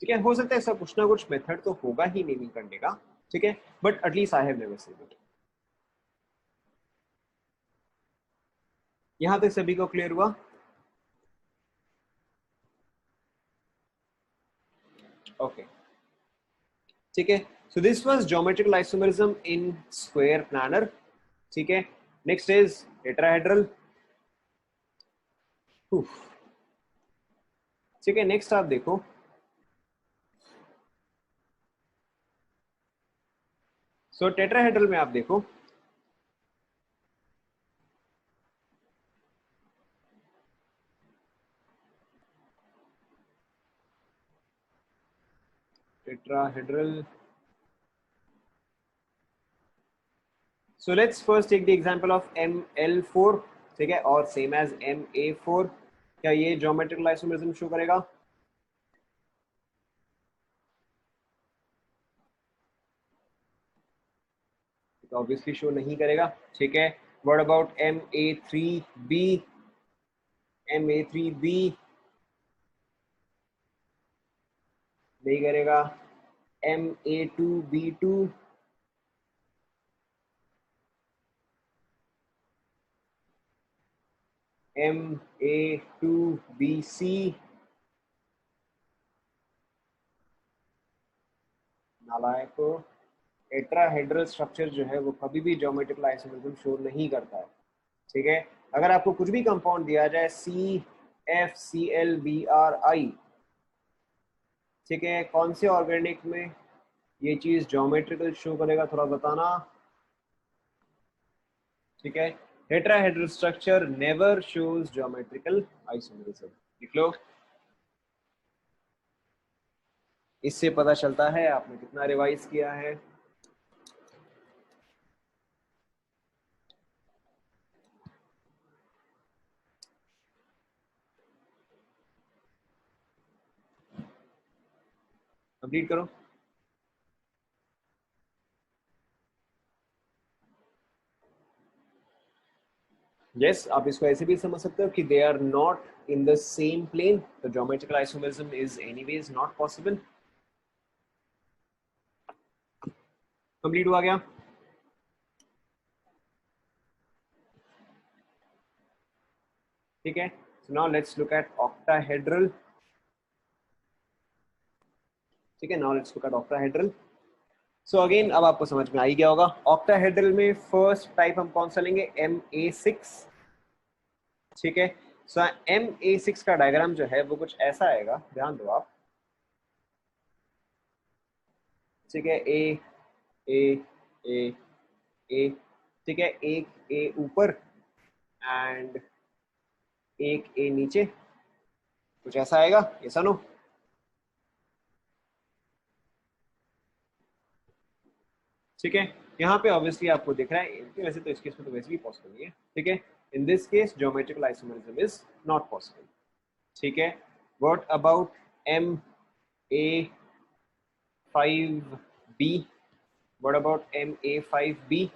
ठीक है, हो सकता है ऐसा कुछ ना कुछ मेथड तो होगा ही नेमिंग करने का, ठीक है, but at least I have never seen it. यहां तक सभी को क्लियर हुआ? ओके, ठीक है, so this was geometrical isomerism in square planar, ठीक है। नेक्स्ट इज टेट्राहेड्रल, ठीक है। नेक्स्ट आप देखो, सो टेट्राहेड्रल में आप देखो, tetrahedral, so let's first take the example of ML4, ठीक है, और सेम एज MA4, क्या ये ज्योमेट्रिकल आइसोमेरिज्म शो करेगा? तो ऑब्वियसली शो नहीं करेगा, ठीक है। What about MA3B? MA3B नहीं करेगा। MA2B2 MA2BC नालायको, टेट्राहेड्रल स्ट्रक्चर जो है वो कभी भी ज्योमेट्रिकल आइसोमेरिज्म शो नहीं करता है, ठीक है। अगर आपको कुछ भी कंपाउंड दिया जाए CFClBrI, ठीक है, कौन से ऑर्गेनिक में ये चीज ज्योमेट्रिकल शो करेगा, थोड़ा बताना, ठीक है। Tetrahedral structure never shows geometrical isomerism, लिख लो। इससे पता चलता है आपने कितना रिवाइज किया है। कंप्लीट करो। यस yes, आप इसको ऐसे भी समझ सकते हो कि they are not in the same plane, तो geometrical isomerism is anyways not possible. Complete हुआ गया? ठीक है, so now let's look at octahedral, ठीक है, now let's look at octahedral. So again अब आपको समझ में आ ही गया होगा, ऑक्टाहेड्रल में फर्स्ट टाइप हम कौन सा लेंगे? MA6, ठीक है। सो MA6 का डायग्राम जो है वो कुछ ऐसा आएगा, ध्यान दो आप, ठीक है, ए ए ए, ठीक है, एक ए ऊपर एंड एक ए नीचे, कुछ ऐसा आएगा, ऐसा नो? ठीक है, यहाँ पे ऑब्वियसली आपको दिख रहा है, वैसे तो इस केस में तो वैसे भी पॉसिबल नहीं है, ठीक है। इन this case geometrical isomerism is not possible, ठीक है। What about MA5B? What about MA5B?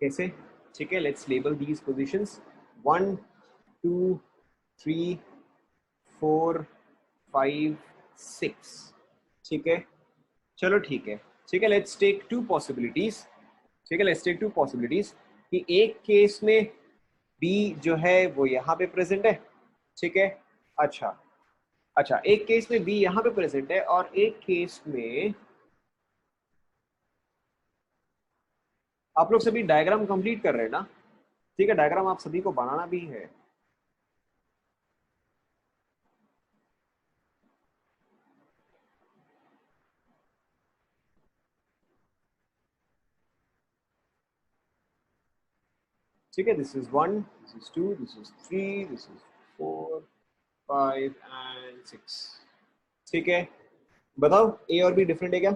कैसे? ठीक है, लेट्स लेबल दीज पोजीशंस 1 2 3 4 5 6, ठीक है। चलो ठीक है, ठीक है, लेट्स टेक टू पॉसिबिलिटीज, ठीक है, लेट्स टेक टू पॉसिबिलिटीज कि एक केस में बी जो है वो यहाँ पे प्रेजेंट है, ठीक है। अच्छा अच्छा, एक केस में बी यहाँ पे प्रेजेंट है और एक केस में आप लोग सभी डायग्राम कंप्लीट कर रहे हैं ना? ठीक है, डायग्राम आप सभी को बनाना भी है। ठीक है, this is 1, this is 2, this is 3, this is 4 5 and 6, ठीक है। बताओ ए और बी डिफरेंट है क्या?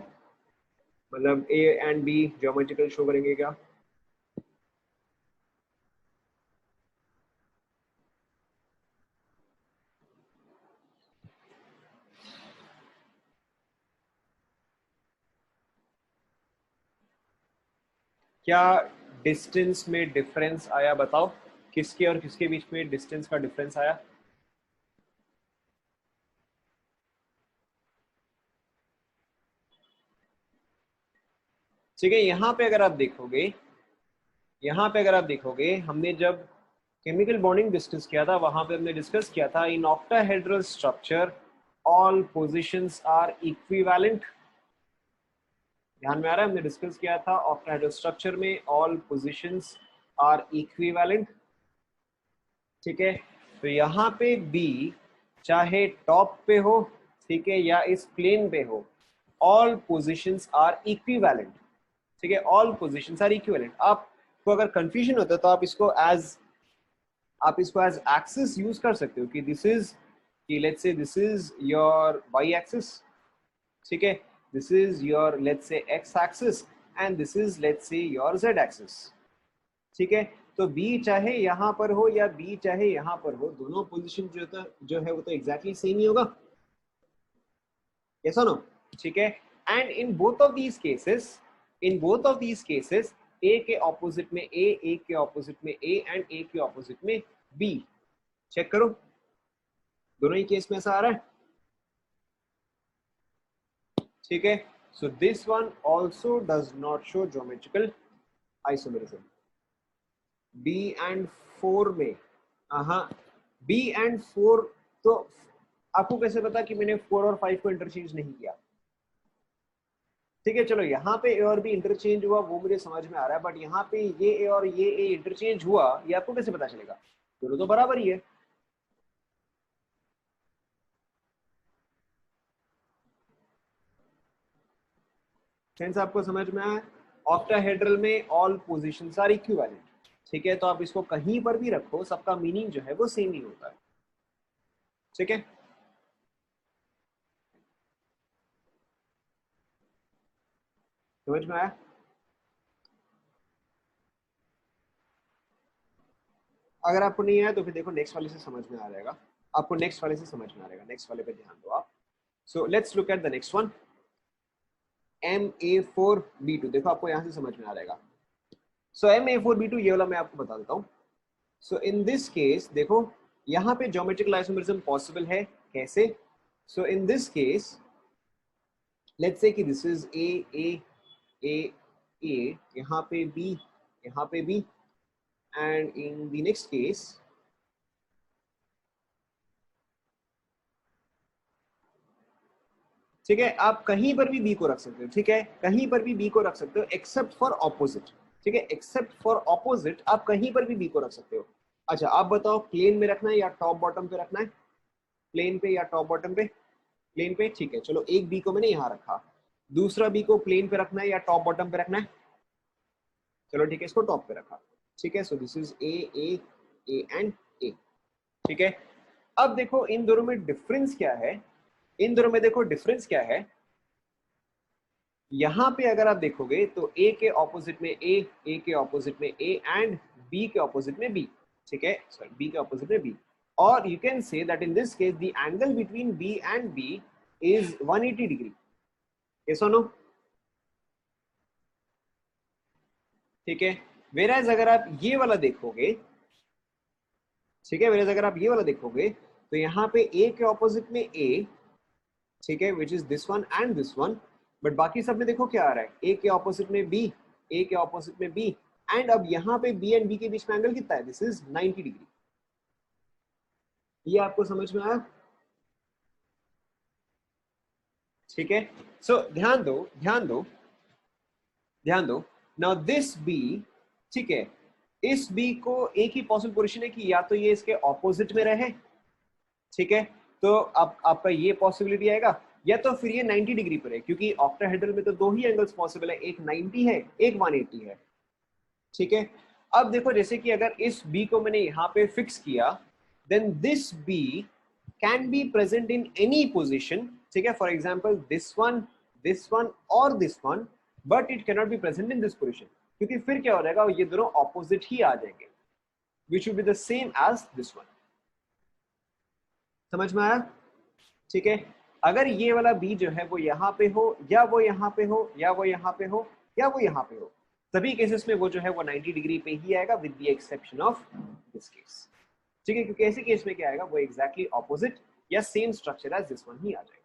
मतलब A and B geometrical show करेंगे क्या? क्या डिस्टेंस में डिफरेंस आया? बताओ किसके और किसके बीच में डिस्टेंस का डिफरेंस आया? ठीक है, यहाँ पे अगर आप देखोगे, यहाँ पे अगर आप देखोगे, हमने जब केमिकल बॉन्डिंग डिस्कस किया था वहां पे हमने डिस्कस किया था in octahedral structure all positions are equivalent. ध्यान में आ रहा है? हमने डिस्कस किया था ऑक्टाहेड्रल स्ट्रक्चर में ऑल पोजीशंस आर इक्विवेलेंट, ठीक है। तो यहाँ पे बी चाहे टॉप पे हो, ठीक है, या इस प्लेन पे हो, ऑल पोजीशंस आर इक्विवेलेंट, ठीक है, ऑल पोजीशंस आर इक्विवेलेंट। आपको अगर कंफ्यूजन होता है तो आप इसको एज एक्सिस यूज कर सकते हो कि दिस इज, कि let's say this is your Y axis, ठीक है, this is your let's say X axis and this is let's say your Z axis, ठीक है। तो बी चाहे यहाँ पर हो या बी चाहे यहाँ पर हो, दोनों पोजीशन जो है वो तो एग्जैक्टली सेम ही होगा, यस और नो? ठीक है। And in both of these cases, in both of these cases A के ऑपोजिट में ए के ऑपोजिट में ए एंड ए के ऑपोजिट में बी। चेक करो, दोनों ही केस में ऐसा आ रहा है, ठीक है। So this one also does not show geometrical isomerism. B and 4 में, हाँ, बी एंड 4, तो आपको कैसे पता कि मैंने 4 और 5 को इंटरचेंज नहीं किया? ठीक है, चलो यहाँ पे ए और बी इंटरचेंज हुआ वो मुझे समझ में आ रहा है, बट यहाँ पे ये ए और ये ए इंटरचेंज हुआ, ये आपको कैसे पता चलेगा? दोनों तो बराबर ही है। सेंस आपको समझ में आया? ऑक्टाहेड्रल में ऑल पोजीशंस आर इक्विवेलेंट, ठीक है। तो आप इसको कहीं पर भी रखो, सबका मीनिंग जो है वो सेम ही होता है, ठीक है। समझ में आया? अगर आपको नहीं आया तो फिर देखो नेक्स्ट वाले से समझ में आ जाएगा, आपको नेक्स्ट वाले से समझ में आ जाएगा, नेक्स्ट वाले पे ध्यान दो आप। So let's look at the next one, MA4B2। देखो आपको यहां से समझ में आ जाएगा। सो MA4B2 ये वाला मैं आपको बता देता हूँ। सो इन दिस केस देखो, यहाँ पे ज्योमेट्रिकल आइसोमेरिज्म पॉसिबल है, कैसे? So in this case let's say कि दिस इज ए, यहाँ पे बी, यहाँ पे B, and in the next case ठीक है, आप कहीं पर भी बी को रख सकते हो, ठीक है, कहीं पर भी बी को रख सकते हो एक्सेप्ट फॉर ऑपोजिट, ठीक है, एक्सेप्ट फॉर ऑपोजिट आप कहीं पर भी बी को रख सकते हो। अच्छा आप बताओ प्लेन में रखना है या टॉप बॉटम पे रखना है? प्लेन पे या टॉप बॉटम पे? प्लेन पे, ठीक है। चलो एक बी को मैंने यहाँ रखा, दूसरा बी को प्लेन पे रखना है या टॉप बॉटम पे रखना है? चलो ठीक है, इसको टॉप पे रखा, ठीक है। So this is A and A, ठीक है। अब देखो इन दोनों में डिफरेंस क्या है, इन दोनों में देखो डिफरेंस क्या है, यहाँ पे अगर आप देखोगे तो ए के ऑपोजिट में ए के ऑपोजिट में ए एंड बी के ऑपोजिट में बी, ठीक है, सॉरी बी के ऑपोजिट में बी, और you can say that in this case the angle between B and B is 180 degree, yes और नो, ठीक है। वेराज अगर आप ये वाला देखोगे, ठीक है, वेराज अगर आप ये वाला देखोगे तो यहाँ पे ए के ऑपोजिट में ए, ठीक है, which is this one and this one, but बाकी सब में देखो क्या आ रहा है, ए के ऑपोजिट में बी, ए के ऑपोजिट में बी, एंड अब यहाँ पे बी एंड बी के बीच में एंगल कितना है, दिस इज 90 डिग्री। ये आपको समझ में आया, ठीक है। सो ध्यान दो, ध्यान दो, ध्यान दो, नाउ दिस बी, ठीक है, इस बी को एक ही पॉसिबल पोजीशन है कि या तो ये इसके ऑपोजिट में रहे, ठीक है, तो अब आपका ये पॉसिबिलिटी आएगा, या तो फिर ये 90 डिग्री पर है, क्योंकि ऑक्टाहेड्रल में तो दो ही एंगल्स पॉसिबल है, एक 90 है, एक 180 है, ठीक है। अब देखो जैसे कि अगर इस बी को मैंने यहाँ पे फिक्स किया, then this B can be present in any position, ठीक है, फॉर एग्जाम्पल दिस वन और this one, but it cannot be present in this position, क्योंकि फिर क्या हो जाएगा, ये दोनों ऑपोजिट ही आ जाएंगे, which will be the same as this one. समझ में आया, ठीक है। अगर ये वाला बी जो है वो यहाँ पे हो, या वो यहाँ पे हो, या वो यहाँ पे हो, या वो यहाँ पे हो, सभी केसेस में वो जो है वो 90 डिग्री पे ही आएगा, with the exception of this case, ठीक है, क्योंकि ऐसे केस में क्या आएगा, वो एग्जैक्टली ऑपोजिट या same structure as this one ही आ जाएगा।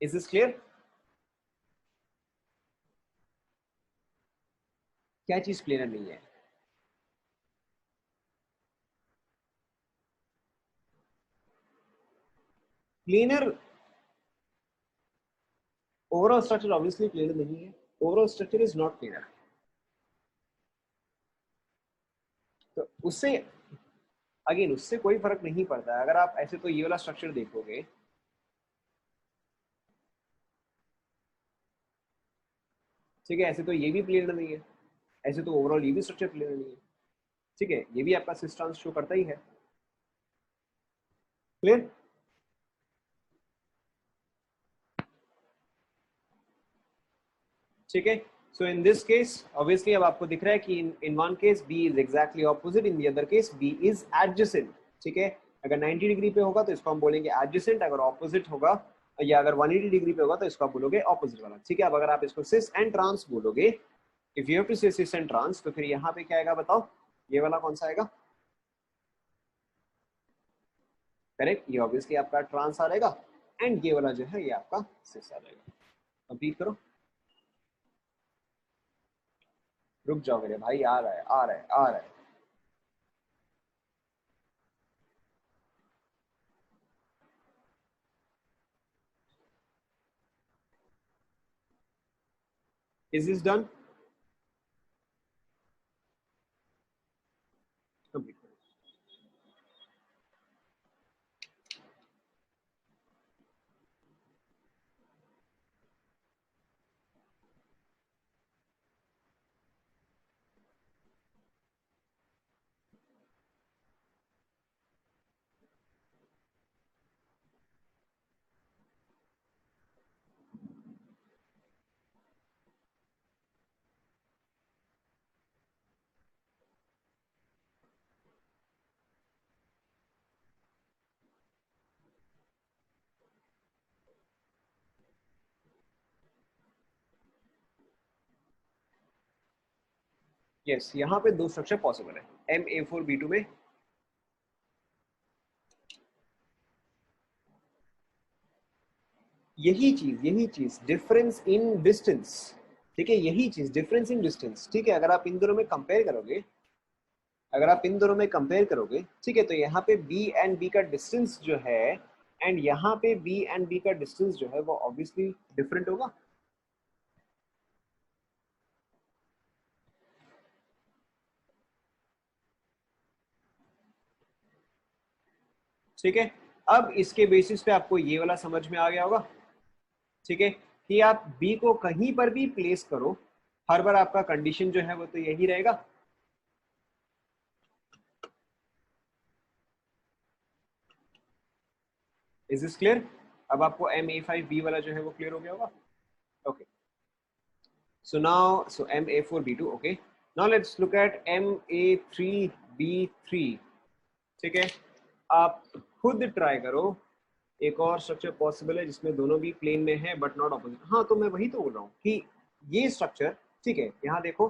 Is this clear? क्या चीज क्लियर नहीं है? Planar overall structure obviously planar नहीं है, overall structure is not planar, तो उससे अगेन उससे कोई फर्क नहीं पड़ता है। अगर आप ऐसे तो ये वाला स्ट्रक्चर देखोगे, ठीक है, ऐसे तो ये भी प्लेनर नहीं है, ऐसे तो ओवरऑल ये भी स्ट्रक्चर प्लेनर नहीं है, ठीक है, ये भी आपका सिस ट्रांस शो करता ही है। क्लियर? ठीक है, so in this case obviously अब आपको दिख रहा है कि in one case B is exactly opposite, in the other case B is adjacent, ठीक है। अगर 90 डिग्री पे होगा तो इसको हम बोलेंगे एडजेसेंट, अगर ऑपोजिट होगा या अगर 180 डिग्री पे होगा तो इसको आप बोलोगे ऑपोजिट वाला, ठीक है। अब अगर आप इसको सिस एंड ट्रांस बोलोगे, इफ यू हैव टू से सिस एंड ट्रांस, तो फिर यहाँ पे क्या आएगा बताओ, ये वाला कौन सा आएगा? करेक्ट, ये ऑब्वियसली आपका ट्रांस आ जाएगा, एंड ये वाला जो है ये आपका सिस आ जाएगा। कंप्लीट करो, रुक जाओ मेरे भाई, आ रहा है आ रहा है आ रहा है। Is this done? कंप्लीट करो। यस, यहाँ पे दो स्ट्रक्चर पॉसिबल है MA4B2 में। यही चीज डिफरेंस इन डिस्टेंस, ठीक है, यही चीज डिफरेंस इन डिस्टेंस, ठीक है। अगर आप इन दोनों में कंपेयर करोगे, अगर आप इन दोनों में कंपेयर करोगे, ठीक है, तो यहाँ पे बी एंड बी का डिस्टेंस जो है, एंड यहाँ पे बी एंड बी का डिस्टेंस जो है वो ऑब्वियसली डिफरेंट होगा, ठीक है। अब इसके बेसिस पे आपको ये वाला समझ में आ गया होगा, ठीक है, कि आप बी को कहीं पर भी प्लेस करो, हर बार आपका कंडीशन जो है वो तो यही रहेगा। Is this clear? अब आपको MA5B वाला जो है वो क्लियर हो गया होगा, okay. So now, so MA4B2, okay. Now let's look at MA3B3. ठीक है, आप खुद ट्राई करो, एक और स्ट्रक्चर पॉसिबल है जिसमें दोनों भी प्लेन में है बट नॉट ऑपोजिट। हाँ, तो मैं वही तो बोल रहा हूँ कि ये स्ट्रक्चर, ठीक है, यहाँ देखो,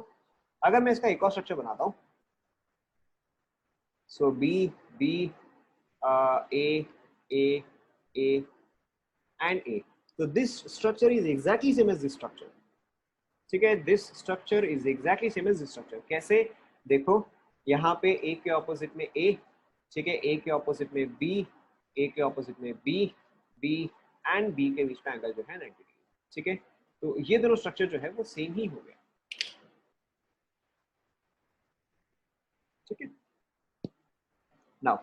अगर मैं इसका एक और स्ट्रक्चर बनाता हूँ, so B B A A A and A, तो this structure is exactly same as this structure. ठीक है, this structure is exactly same as this structure. कैसे? देखो, यहाँ पे ए के ऑपोजिट में ए, ठीक है, ए के ऑपोजिट में बी, ए के ऑपोजिट में बी, बी एंड बी के बीच में एंगल जो है 90 डिग्री। ठीक है, तो ये दोनों स्ट्रक्चर जो है वो सेम ही हो गया। ठीक है, नाउ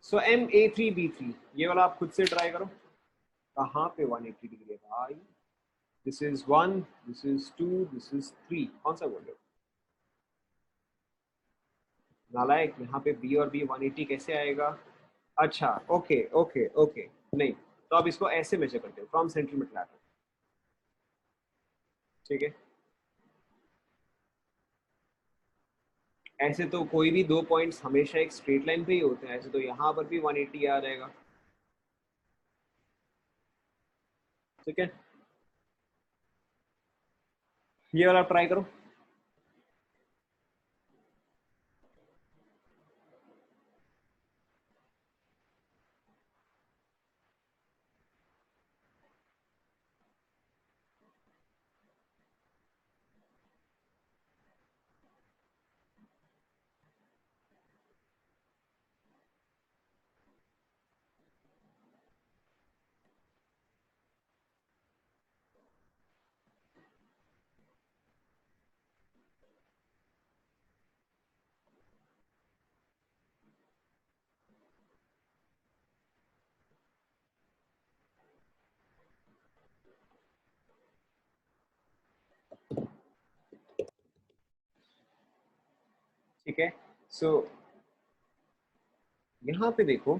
सो MA3B3, ये वाला आप खुद से ट्राई करो। कहाँ पे 180 डिग्री है भाई? This is 1, this is 2, this is 3, कौन सा बोल रहे हो नालायक? यहाँ पे बी और बी 180 कैसे आएगा? अच्छा, ओके ओके ओके, नहीं तो अब इसको ऐसे मेजर करते हैं, फ्रॉम सेंटीमीटर लैटर। ठीक है, ऐसे तो कोई भी दो पॉइंट्स हमेशा एक स्ट्रेट लाइन पे ही होते हैं, ऐसे तो यहाँ पर भी 180 आ जाएगा। ठीक है, ये वाला ट्राई करो। ठीक है, सो यहाँ पे देखो,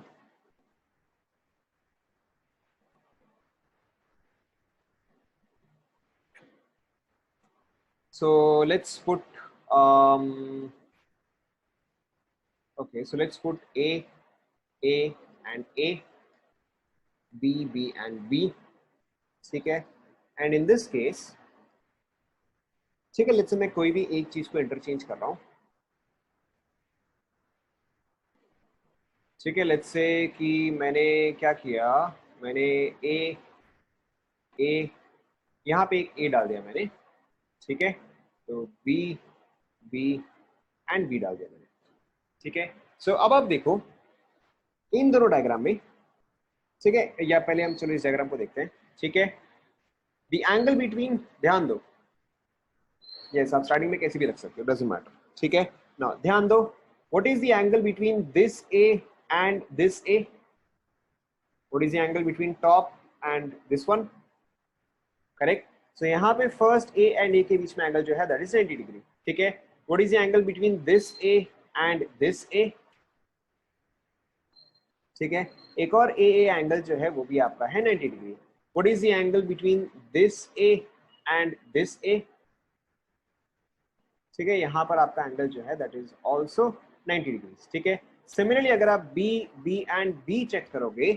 so let's put okay, so let's put A and A, B and B. ठीक है, एंड इन दिस केस, ठीक है, लेट्स से मैं कोई भी एक चीज को इंटरचेंज कर रहा हूँ। ठीक है, लेट्स से कि मैंने क्या किया, मैंने ए ए यहाँ पे एक ए डाल दिया मैंने। ठीक है, तो बी बी एंड बी डाल दिया मैंने। ठीक है, सो अब आप देखो इन दोनों डायग्राम में, ठीक है, या पहले हम चलो इस डायग्राम को देखते हैं। ठीक है, द एंगल बिटवीन, ध्यान दो, यस आप स्टार्टिंग में कैसे भी रख सकते हो, डजंट मैटर। ठीक है, नाउ ध्यान दो, what is the angle between this A and this A? What is the angle between top and this one? Correct, so यहाँ पे फर्स्ट ए एंड ए के बीच में एंगल जो है दैट इज 90 डिग्री। ठीक है, what is the angle between this A and this A? ठीक है, एक और ए एंगल जो है वो भी आपका है 90 degree. What is the angle between this A and this A? ठीक है, यहाँ पर आपका एंगल जो है दैट इज आल्सो 90 डिग्री। ठीक है, सिमिलरली अगर आप B B and B check करोगे,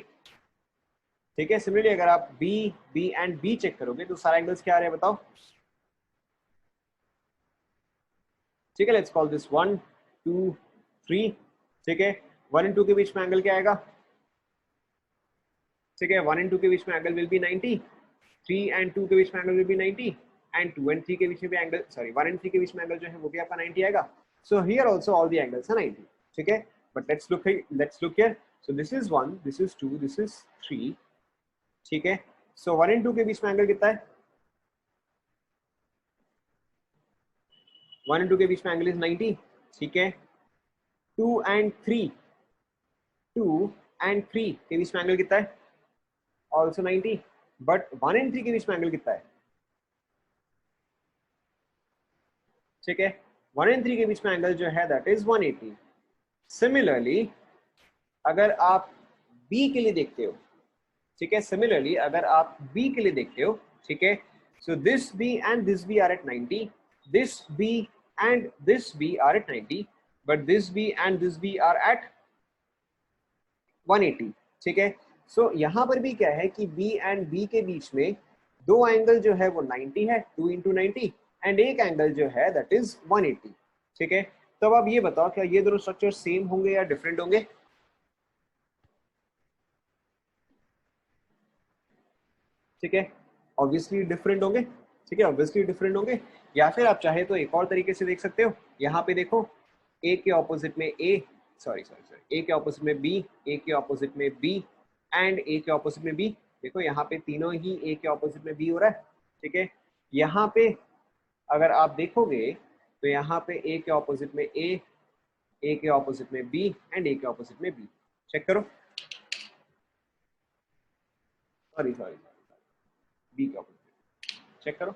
ठीक है, सिमिलरली अगर आप B B and B check करोगे तो सारे एंगल्स क्या आ रहे हैं बताओ? ठीक है, लेट्स कॉल दिस 1 2 3। ठीक है, 1 एंड 2 के बीच में एंगल क्या आएगा? ठीक है, 1 एंड 2 के बीच में एंगल विल बी 90, 3 एंड 2 के बीच में angle will be 90, and 2 and 3 के बीच में भी एंगल, सॉरी 1 एंड 3 के बीच में एंगल जो है वो भी आपका 90 आएगा। So here also all the angles are 90। ठीक है, but let's look here, so this is 1, this is 2, this is 3। ठीक है, सो 1 एंड 2 के बीच में एंगल कितना है? 1 एंड 2 के बीच में एंगल इज 90। ठीक है, 2 एंड 3, 2 एंड 3 के बीच में एंगल कितना है? ऑल्सो 90। बट 1 एंड 3 के बीच में एंगल कितना है? ठीक है, 1 एंड 3 के बीच में एंगल जो है दैट इज 180। सिमिलरली अगर आप बी के लिए देखते हो, ठीक है, सिमिलरली अगर आप बी के लिए देखते हो, ठीक है, So this B and this B are at 90, this B and this B are at 90, but this B and this B are at 180. ठीक है, सो यहां पर भी क्या है कि B एंड B के बीच में दो एंगल जो है वो 90 है, 2 इंटू 90, एंड एक एंगल जो है दैट इज 180. ठीक है, तो अब आप ये बताओ क्या ये दोनों स्ट्रक्चर सेम होंगे या डिफरेंट होंगे? ठीक है, ऑब्वियसली डिफरेंट होंगे. ठीक है, ऑब्वियसली डिफरेंट होंगे. या फिर आप चाहे तो एक और तरीके से देख सकते हो. यहाँ पे देखो, ए के ऑपोजिट में ए, सॉरी सॉरी सॉरी, ए के ऑपोजिट में बी, ए के ऑपोजिट में बी एंड ए के ऑपोजिट में बी. देखो यहाँ पे तीनों ही ए के ऑपोजिट में बी हो रहा है. ठीक है, यहाँ पे अगर आप देखोगे तो यहाँ पे ए के ऑपोजिट में ए के ऑपोजिट में बी एंड ए के ऑपोजिट में बी. चेक करो, सॉरी सॉरी, बी के ऑपोजिट चेक करो.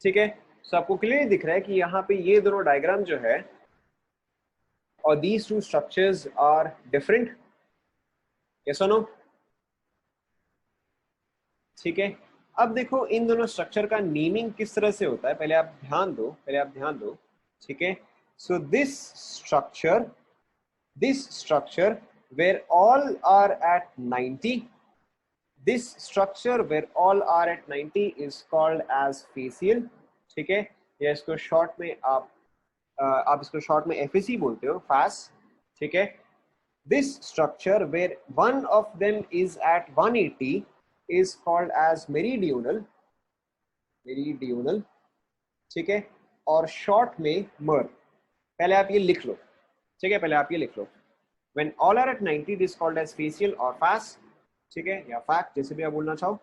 ठीक है, सो आपको क्लियर दिख रहा है कि यहाँ पे ये दोनों डायग्राम जो है और these two structures are different. Yes or no? ठीक है, अब देखो इन दोनों स्ट्रक्चर का नेमिंग किस तरह से होता है, पहले आप ध्यान दो, पहले आप ध्यान दो. ठीक है, so this structure where all are at 90, this structure where all are at 90 is called as facial. ठीक है, या इसको शॉर्ट में आप इसको शॉर्ट में FAC बोलते हो, फास. ठीक है, this structure where one of them is at 180 is called as meridional. ठीक है, और शॉर्ट में मर. पहले आप ये लिख लो. ठीक है, पहले आप ये लिख लो. when all are at 90 it is called as facial और fas. ठीक है, या fact, जैसे भी आप बोलना चाहो.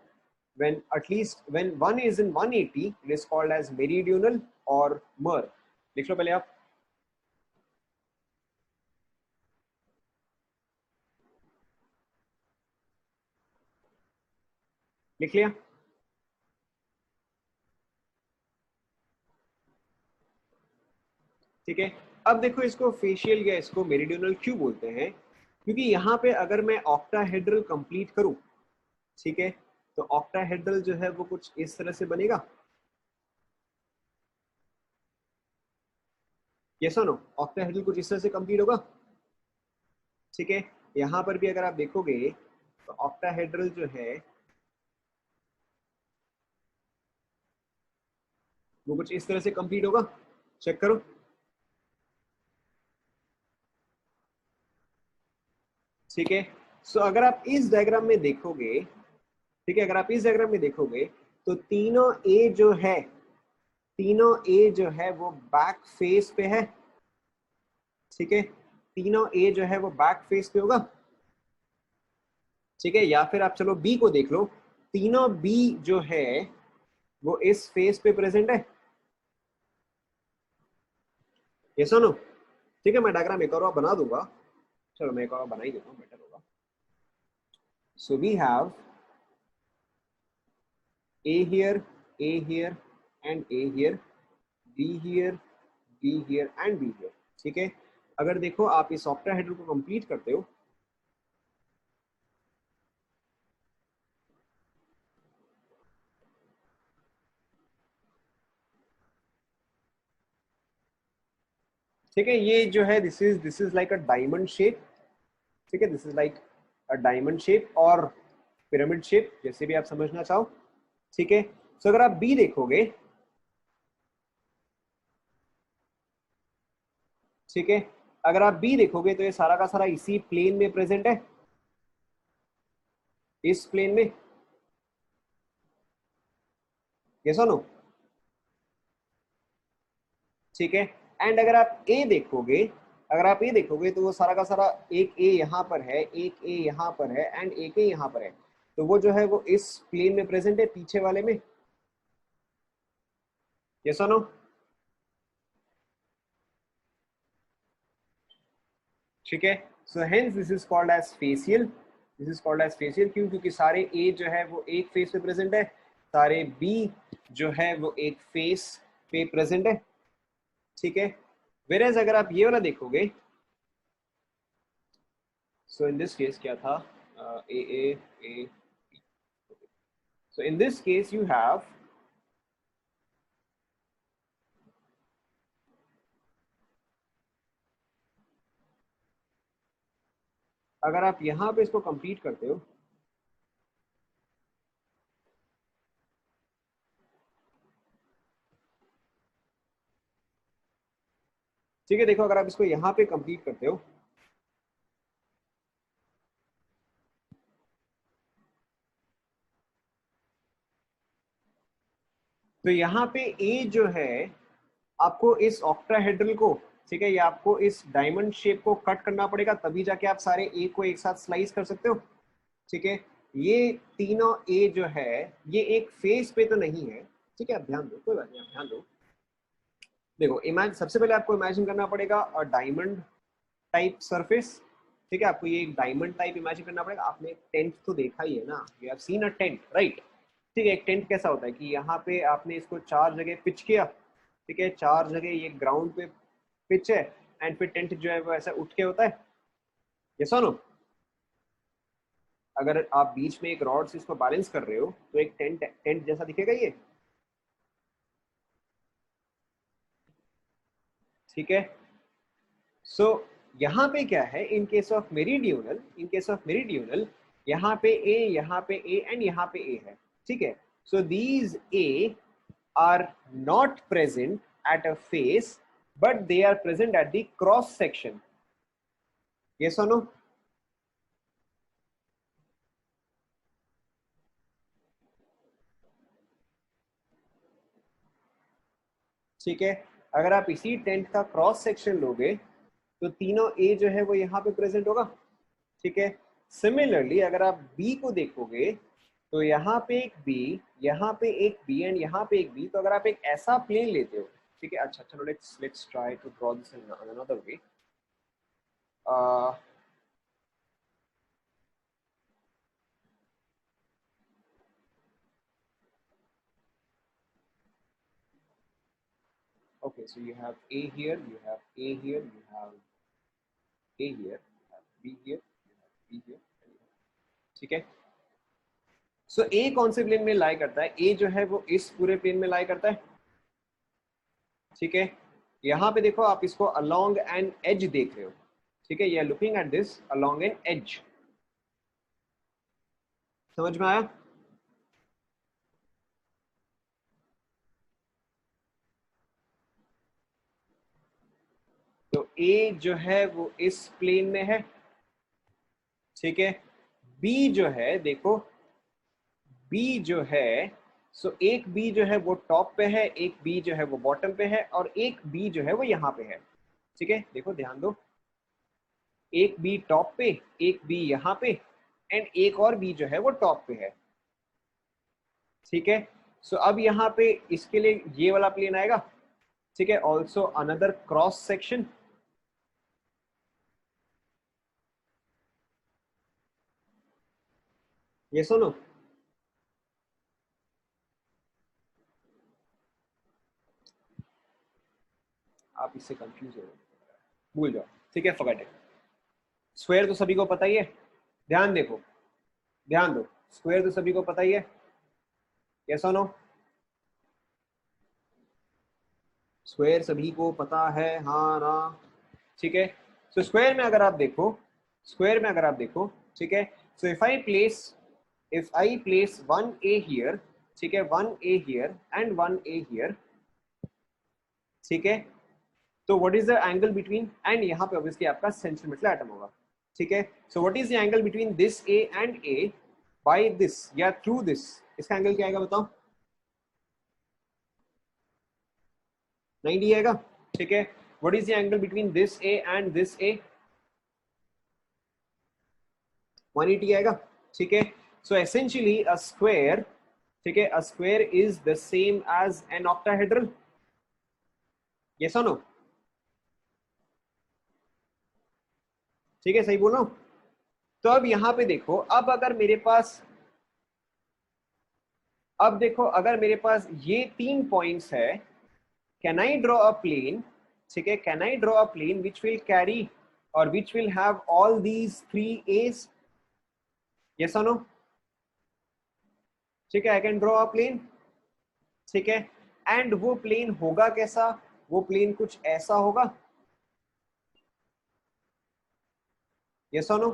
when one is in 180 it is called as meridional और mur. लिख लो पहले आप. लिख लिया? ठीक है, अब देखो इसको फेशियल या इसको मेरिडियनल क्यों बोलते हैं, क्योंकि यहाँ पे अगर मैं ऑक्टाहेड्रल कंप्लीट करूं, ठीक है, तो ऑक्टाहेड्रल जो है वो कुछ इस तरह से बनेगा. यस और नो? ऑक्टाहेड्रल कुछ इस तरह से कंप्लीट होगा. ठीक है, यहाँ पर भी अगर आप देखोगे तो ऑक्टाहेड्रल जो है वो कुछ इस तरह से कंप्लीट होगा. चेक करो. ठीक है, सो अगर आप इस डायग्राम में देखोगे, ठीक है, अगर आप इस डायग्राम में देखोगे तो तीनों ए जो है वो बैक फेस पे है. ठीक है, तीनों ए जो है वो बैक फेस पे होगा. ठीक है, या फिर आप चलो बी को देख लो, तीनों बी जो है वो इस फेस पे प्रेजेंट है. ये सुनो. ठीक है, मैं डायग्राम एक और बना दूंगा. चलो मैं एक और बना ही देता हूँ, बेटर होगा. So we have A here and A here, B here and B here. ठीक है, अगर देखो आप इस ऑक्टाहेड्रल को कंप्लीट करते हो, ठीक है, ये जो है this is like a diamond shape. ठीक है, this is like a diamond shape और पिरामिड शेप, जैसे भी आप समझना चाहो. ठीक है, सो अगर आप बी देखोगे, ठीक है, अगर आप बी देखोगे तो ये सारा का सारा इसी प्लेन में प्रेजेंट है, इस प्लेन में. यस और नो? ठीक है, एंड अगर आप ए देखोगे, तो वो सारा का सारा एक ए यहाँ पर है, एक ए यहाँ पर है एंड एक ए यहाँ पर है. तो वो जो है वो इस प्लेन में प्रेजेंट है, पीछे वाले में. यस और नो? ठीक है, so hence this is called as facial. क्यों? क्योंकि सारे ए जो है वो एक फेस पे प्रेजेंट है, सारे बी जो है वो एक फेस पे प्रेजेंट है. ठीक है, वेरेज अगर आप ये वाला देखोगे, सो इन दिस केस क्या था, A. So in this case you have अगर आप यहाँ पे इसको कंप्लीट करते हो ठीक है, देखो अगर आप इसको यहाँ पे कंप्लीट करते हो तो यहाँ पे ए जो है आपको इस ऑक्टाहेड्रल को ठीक है, या आपको इस डायमंड शेप को कट करना पड़ेगा, तभी जाके आप सारे ए को एक साथ स्लाइस कर सकते हो। ठीक है, ये तीनों ए जो है ये एक फेस पे तो नहीं है। ठीक है, आप ध्यान दो, कोई बात नहीं, आप ध्यान दो। देखो इमेजिन, सबसे पहले आपको इमेजिन करना पड़ेगा डायमंड टाइप सरफेस। ठीक है, आपको ये एक डायमंड टाइप इमेजिन करना पड़ेगा। आपने एक टेंट तो देखा ही है ना, you have seen a tent right. ठीक है, एक टेंट कैसा होता है कि यहाँ पे आपने इसको 4 जगह पिच किया। ठीक है, 4 जगह ये ग्राउंड पे पिच है एंड फिर टेंट जो है वो ऐसा उठ के होता है। ये सुनो, अगर आप बीच में एक रॉड से इसको बैलेंस कर रहे हो तो एक टेंट टेंट जैसा दिखेगा ये। ठीक है, सो यहाँ पे क्या है, इन केस ऑफ मेरीडियोनल यहाँ पे ए, यहाँ पे ए एंड यहाँ पे ए है। ठीक है, so these A are not present at a face but they are present at the cross section. ये सुनो, ठीक है, अगर आप इसी टेंट का क्रॉस सेक्शन लोगे तो तीनों ए जो है वो यहाँ पे प्रेजेंट होगा। ठीक है, सिमिलरली अगर आप बी को देखोगे तो यहाँ पे एक बी, यहाँ पे एक बी एंड यहाँ पे एक बी। तो अगर आप एक ऐसा प्लेन लेते हो, ठीक है, अच्छा चलो let's try to draw this in another way. Okay, so you have A here, you have A here, you have A here, you have B here, you have B here, ठीक है। सो ए कौन से प्लेन में लाई करता है? ए जो है वो इस पूरे प्लेन में लाई करता है। ठीक है, यहाँ पे देखो आप इसको अलोंग एन एज देख रहे हो। ठीक है, you are looking at this along an edge. समझ में आया? तो ए जो है वो इस प्लेन में है। ठीक है, बी जो है देखो, बी जो है सो एक बी जो है वो टॉप पे है, एक बी जो है वो बॉटम पे है और एक बी जो है वो यहाँ पे है। ठीक है, देखो ध्यान दो, एक बी टॉप पे, एक बी यहाँ पे एंड एक और बी जो है वो टॉप पे है। ठीक है, सो अब यहाँ पे इसके लिए ये वाला प्लेन आएगा। ठीक है, ऑल्सो अनदर क्रॉस सेक्शन। ये सुनो, आप इससे कंफ्यूज हो, भूल जाओ। ठीक है, फॉरगेट इट। स्क्वायर तो सभी को पता ही है, ध्यान देखो, ध्यान दो, स्क्वायर तो सभी को पता ही है। यस और नो? स्क्वायर सभी को पता है, हाँ ना? ठीक है, सो स्क्वायर में अगर आप देखो, स्क्वायर में अगर आप देखो, ठीक है, so if I place one A here, ठीक है, one A here and one A here, ठीक है, तो what is the angle between, and यहाँ पे ऑब्वियसली आपका सेंटीमीटर एटम होगा। ठीक है, so what is the angle between this A and A by this या थ्रू दिस? इसका एंगल क्या आएगा बताओ? 90 आएगा। ठीक है, what is the angle between this A and this ए? 180 आएगा। ठीक है, सो एसेंशियली अ स्क्वायर, ठीक है, a square is the same as an octahedral. Yes और नो? ठीक है, सही बोल रहा हूं? तो अब यहां पे देखो, अब अगर मेरे पास, अब देखो अगर मेरे पास ये 3 पॉइंट्स है, can I draw a plane? ठीक है, can I draw a plane which will carry और which will have all these 3 edge? Yes और नो? ठीक है, I can draw a plane, ठीक है, एंड वो प्लेन होगा कैसा? वो प्लेन कुछ ऐसा होगा, यस और नो?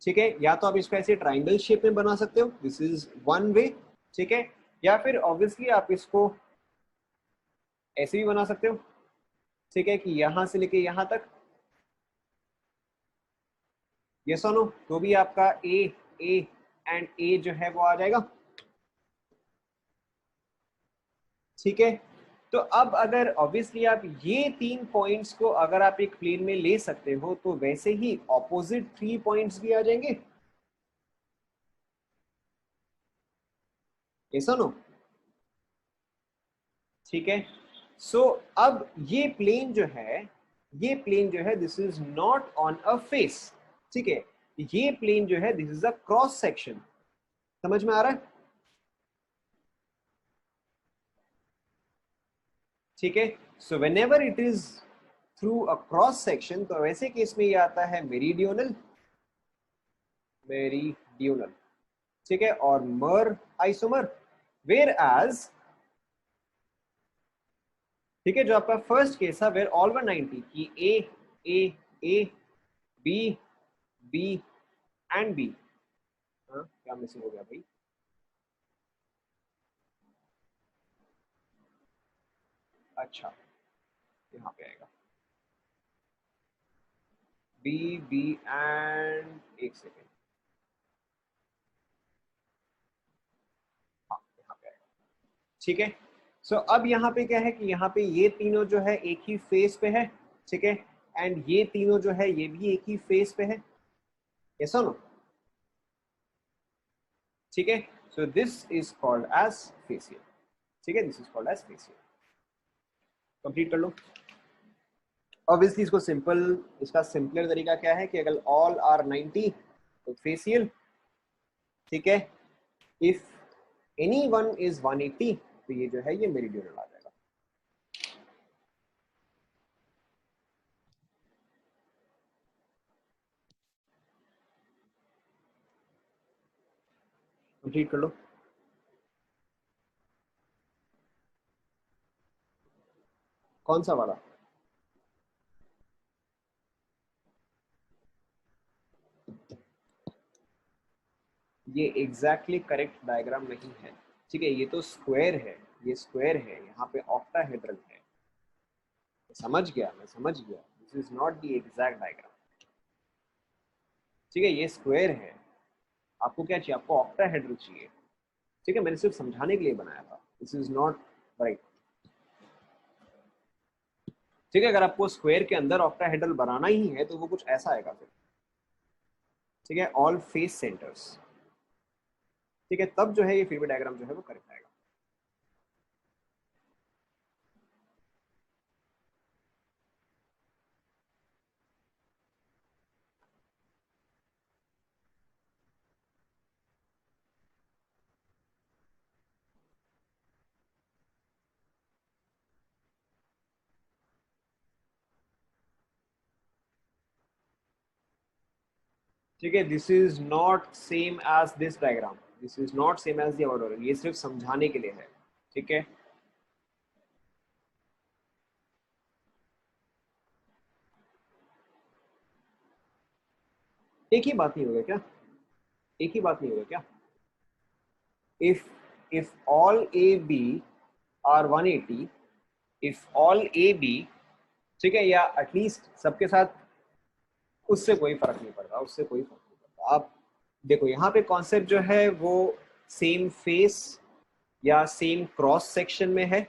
ठीक है, या तो आप इसको ऐसे ट्राइंगल शेप में बना सकते हो, दिस इज वन वे, ठीक है, या फिर ऑब्वियसली आप इसको ऐसे भी बना सकते हो, ठीक है, कि यहां से लेके यहां तक, यस और नो? तो भी आपका ए एंड ए जो है वो आ जाएगा, ठीक है। तो अब अगर ऑब्वियसली आप ये 3 पॉइंट्स को अगर आप एक प्लेन में ले सकते हो, तो वैसे ही ऑपोजिट 3 पॉइंट्स भी आ जाएंगे, ऐसा नो? ठीक है, सो अब ये प्लेन जो है, ये प्लेन जो है, this is not on a face, ठीक है, ये प्लेन जो है, this is a cross section, समझ में आ रहा है? ठीक है, so when ever it is through a cross section, तो वैसे केस में ये आता है मेरीडियोनल, मेरीडियोनल, ठीक है, और मर आइसोमर, वेयर एज, ठीक है, जो आपका फर्स्ट केस है वेयर ऑल वर 90 की A B B and B, हाँ क्या मिसिंग हो गया भाई? अच्छा, यहाँ पे आएगा बी बी एंड, एक सेकेंड, हाँ यहाँ पे आएगा, ठीक है। सो अब यहाँ पे क्या है कि यहाँ पे ये तीनों जो है एक ही फेस पे है, ठीक है, एंड ये तीनों जो है ये भी एक ही फेस पे है, ये सुनो, ठीक है, so this is called as facial, ठीक है, this is called as facial. Complete कर लो। ऑब्वियसली इसको सिंपल, इसका सिंपलर तरीका क्या है कि अगर ऑल आर 90 तो फेसियल, ठीक है, इफ एनी वन इज 180 तो ये जो है ये मेरीडियोनल आ जाएगा। कंप्लीट कर लो। कौन सा वाला? ये एग्जैक्टली करेक्ट डायग्राम नहीं है, ठीक है, ये तो स्क्वायर है, ये स्क्वायर है, यहाँ पे ऑक्टाहेड्रल है, समझ गया, मैं समझ गया, this is not the exact diagram, ठीक है, ये स्क्वायर है, आपको क्या चाहिए? आपको ऑक्टाहेड्रल चाहिए, ठीक है, मैंने सिर्फ समझाने के लिए बनाया था, दिस इज नॉट राइट, ठीक है, अगर आपको स्क्वायर के अंदर ऑक्टाहेड्रल बनाना ही है तो वो कुछ ऐसा आएगा फिर, ठीक है, ऑल फेस सेंटर्स, ठीक है, तब जो है ये फिर डायग्राम जो है वो करेक्ट आएगा। ठीक है, this is not same as this diagram, this is not same as the order, ये सिर्फ समझाने के लिए है, ठीक है। एक ही बात नहीं होगा क्या? एक ही बात नहीं होगा क्या? If if all A B are 180, if all A B, ठीक है, या एटलीस्ट सबके साथ, उससे कोई फर्क नहीं पड़ता, उससे कोई फर्क नहीं पड़ता। आप देखो यहाँ पे कॉन्सेप्ट जो है वो सेम फेस या सेम क्रॉस सेक्शन में है,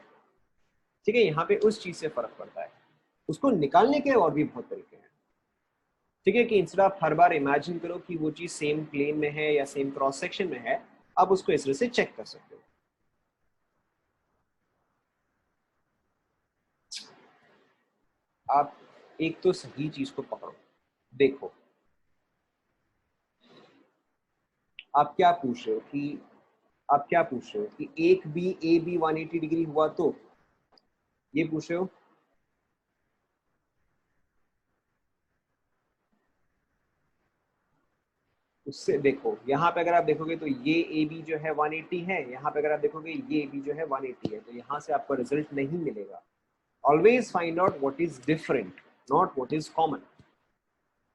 ठीक है, यहाँ पे उस चीज से फर्क पड़ता है, उसको निकालने के और भी बहुत तरीके हैं, ठीक है, कि इंस्टेड आप हर बार इमेजिन करो कि वो चीज सेम प्लेन में है या सेम क्रॉस सेक्शन में है, आप उसको इस तरह से चेक कर सकते हो। आप एक तो सही चीज को पकड़ो, देखो आप क्या पूछ रहे हो कि, आप क्या पूछ रहे हो कि एक भी ए बी 180 डिग्री हुआ तो, ये पूछ रहे हो? उससे देखो यहाँ पे अगर आप देखोगे तो ये ए बी जो है 180 है, यहाँ पे अगर आप देखोगे ये ए बी जो है 180 है, तो यहाँ से आपको रिजल्ट नहीं मिलेगा। Always find out what is different, not what is common.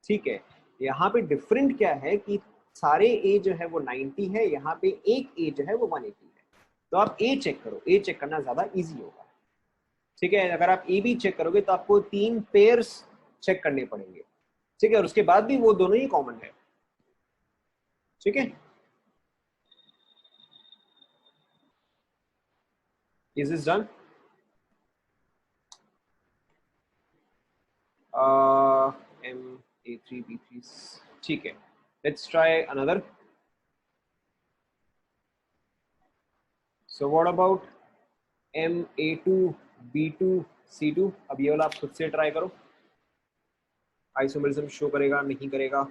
ठीक है, यहाँ पे डिफरेंट क्या है कि सारे ए जो है वो 90 है, यहाँ पे एक ए जो है वो 180 है। तो आप ए चेक करो, ए चेक करना ज्यादा इजी होगा। ठीक है, अगर आप ए बी चेक करोगे तो आपको 3 पेयर्स चेक करने पड़ेंगे। ठीक है, और उसके बाद भी वो दोनों ही कॉमन है। ठीक है, is this done? M A three B three, ठीक है, let's try another. So what about M A two B two C two? अब ये वाला आप खुद से ट्राई करो, आइसोमरिज्म शो करेगा नहीं करेगा।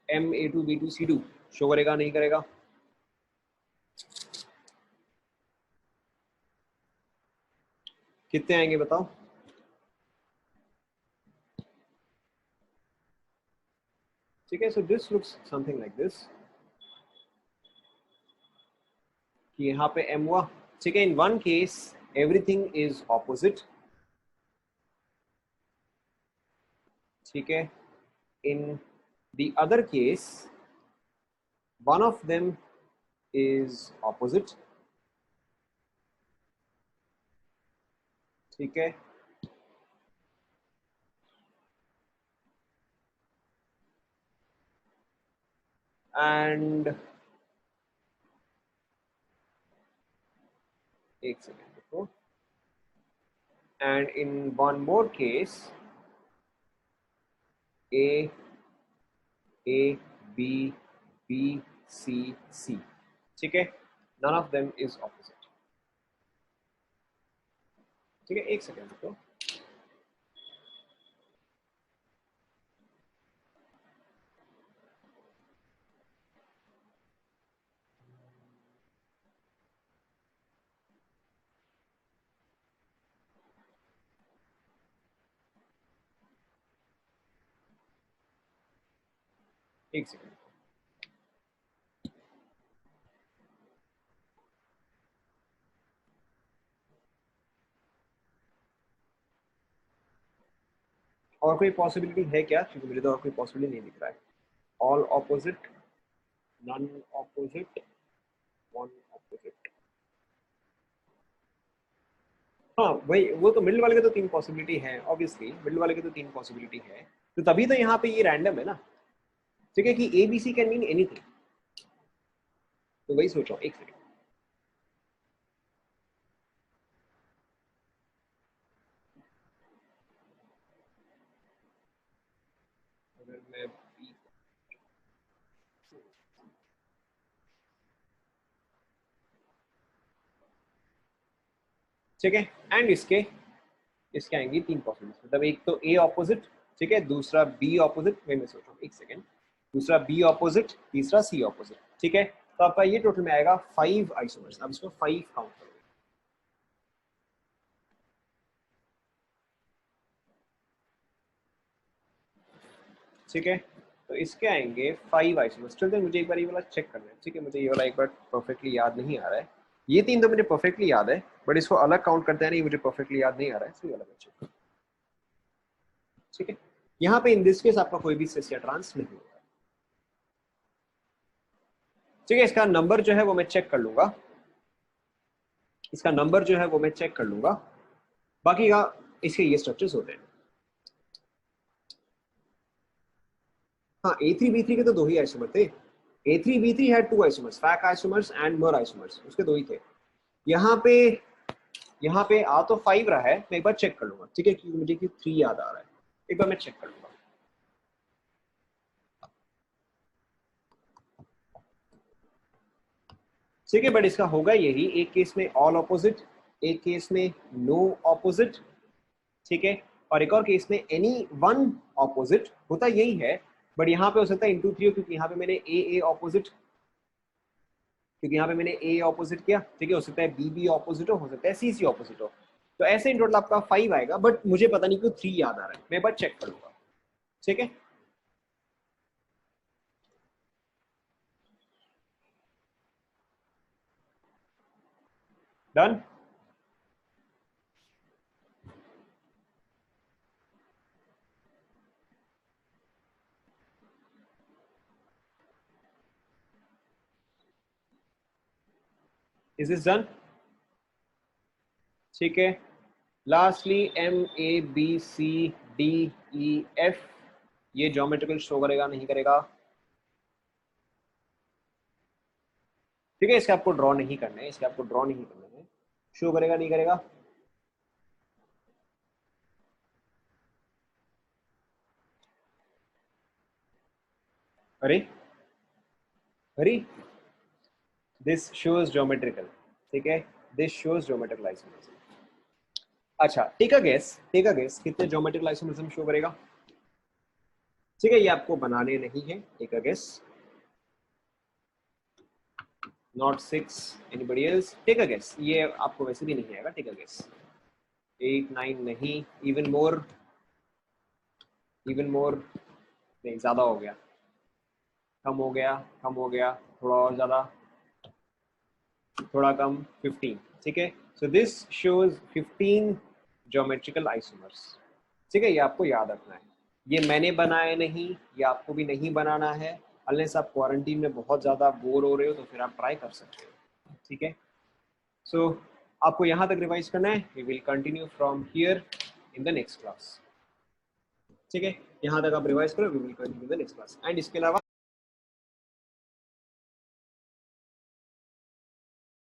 M A two B two C two show करेगा नहीं करेगा? कितने आएंगे बताओ? ठीक है, so this looks something like this, कि यहाँ पे एम हुआ। ठीक है, in one case everything is opposite. ठीक है, in the other case one of them is opposite. ठीक है, एंड एक सेकेंड देखो, and in one more case A A B B C C. ठीक है, none of them is opposite. ठीक है, एक सेकेंड देखो, एक सेकेंड। और कोई पॉसिबिलिटी है क्या? क्योंकि मुझे तो और कोई पॉसिबिलिटी नहीं दिख रहा है। All opposite, none opposite, one opposite. हाँ वही, वो तो मिडिल वाले के तो 3 पॉसिबिलिटी है, ऑब्वियसली मिडिल वाले के तो 3 पॉसिबिलिटी है, तो तभी तो यहाँ पे ये रैंडम है ना। ठीक है, कि A B C can mean anything, तो वही सोच रहा हूँ। एक सेकेंड, अगर मैं ठीक है, एंड इसके इसके आएंगी 3 पॉसिबिलिटी, मतलब एक तो ए ऑपोजिट, ठीक है, दूसरा बी ऑपोजिट, वही मैं सोच रहा हूँ, एक सेकेंड, दूसरा बी ऑपोजिट, तीसरा सी ऑपोजिट। ठीक है, तो आपका ये टोटल में आएगा 5 आइसोमर्स। अब इसको 5 काउंट करो। ठीक है, तो इसके आएंगे 5 आइसोमर्स। चलते हैं, मुझे एक बार ये वाला चेक करना है। ठीक है, मुझे ये वाला एक बार परफेक्टली याद नहीं आ रहा है, ये 3 तो मुझे परफेक्टली याद है, बट इसको अलग काउंट करते हैं नहीं, मुझे परफेक्टली याद नहीं आ रहा है, इसलिए अलग चेक। ठीक है, यहाँ पे इन दिस केस आपका कोई भी सिस या ट्रांस नहीं होगा। ठीक है, इसका नंबर जो है वो मैं चेक कर लूंगा, इसका नंबर जो है वो मैं चेक कर लूंगा, बाकी का इसके ये स्ट्रक्चर्स होते हैं। हाँ, A3B3 के तो 2 ही आइसोमर थे। A3B3 had 2 isomers, fake isomers and मर आइसोमर्स, उसके 2 ही थे। यहाँ पे आ तो 5 रहा है, मैं एक बार चेक कर लूंगा। ठीक है, क्योंकि मुझे कि 3 याद आ रहा है, एक बार मैं चेक कर लूंगा। ठीक है, बट इसका होगा यही, एक केस में ऑल ऑपोजिट, एक केस में नो ऑपोजिट, ठीक है, और एक और केस में एनी वन ऑपोजिट। होता यही है, बट यहाँ पे हो सकता है इंटू 3 क्योंकि यहाँ पे मैंने ए ऑपोजिट, क्योंकि यहाँ पे मैंने ए ऑपोजिट किया, ठीक है, हो सकता है बी ऑपोजिट हो सकता है सी ऑपोजिट हो। तो ऐसे इन टोटल आपका 5 आएगा, बट मुझे पता नहीं क्यों 3 याद आ रहा है, मैं बस चेक करूंगा। ठीक है, डन। Is this done? ठीक है, lastly M A B C D E F, ये ज्योमेट्रिकल शो करेगा नहीं करेगा? ठीक है, इसके आपको ड्रॉ नहीं करना है, इसके आपको ड्रॉ नहीं करना है, शो करेगा नहीं करेगा? अरे अरे, दिस शोज ज्योमेट्रिकल, ठीक है, दिस शोज ज्योमेट्रिकल आइसोमरिज्म। अच्छा, टेक अ गेस कितने ज्योमेट्रिकल आइसोमरिज्म शो करेगा? ठीक है, ये आपको बनाने नहीं है, take a guess, not 6, anybody else? Take a guess, ये आपको वैसे भी नहीं आएगा, टेक अ गेस। 8 9 नहीं, इवन मोर, इवन मोर नहीं, ज्यादा हो गया, कम हो गया, कम हो गया, थोड़ा और ज्यादा, थोड़ा कम, 15। ठीक है, so this shows 15 geometrical isomers. ठीक है, ये आपको याद रखना है, ये मैंने बनाया नहीं, ये आपको भी नहीं बनाना है, अनलेस आप क्वारंटीन में बहुत ज़्यादा बोर हो रहे हो तो फिर आप ट्राई कर सकते हो। ठीक है, सो आपको यहाँ तक रिवाइज करना है, we will continue from here in the next class. ठीक है, यहाँ तक आप रिवाइज करो, we will continue the next class. And इसके अलावा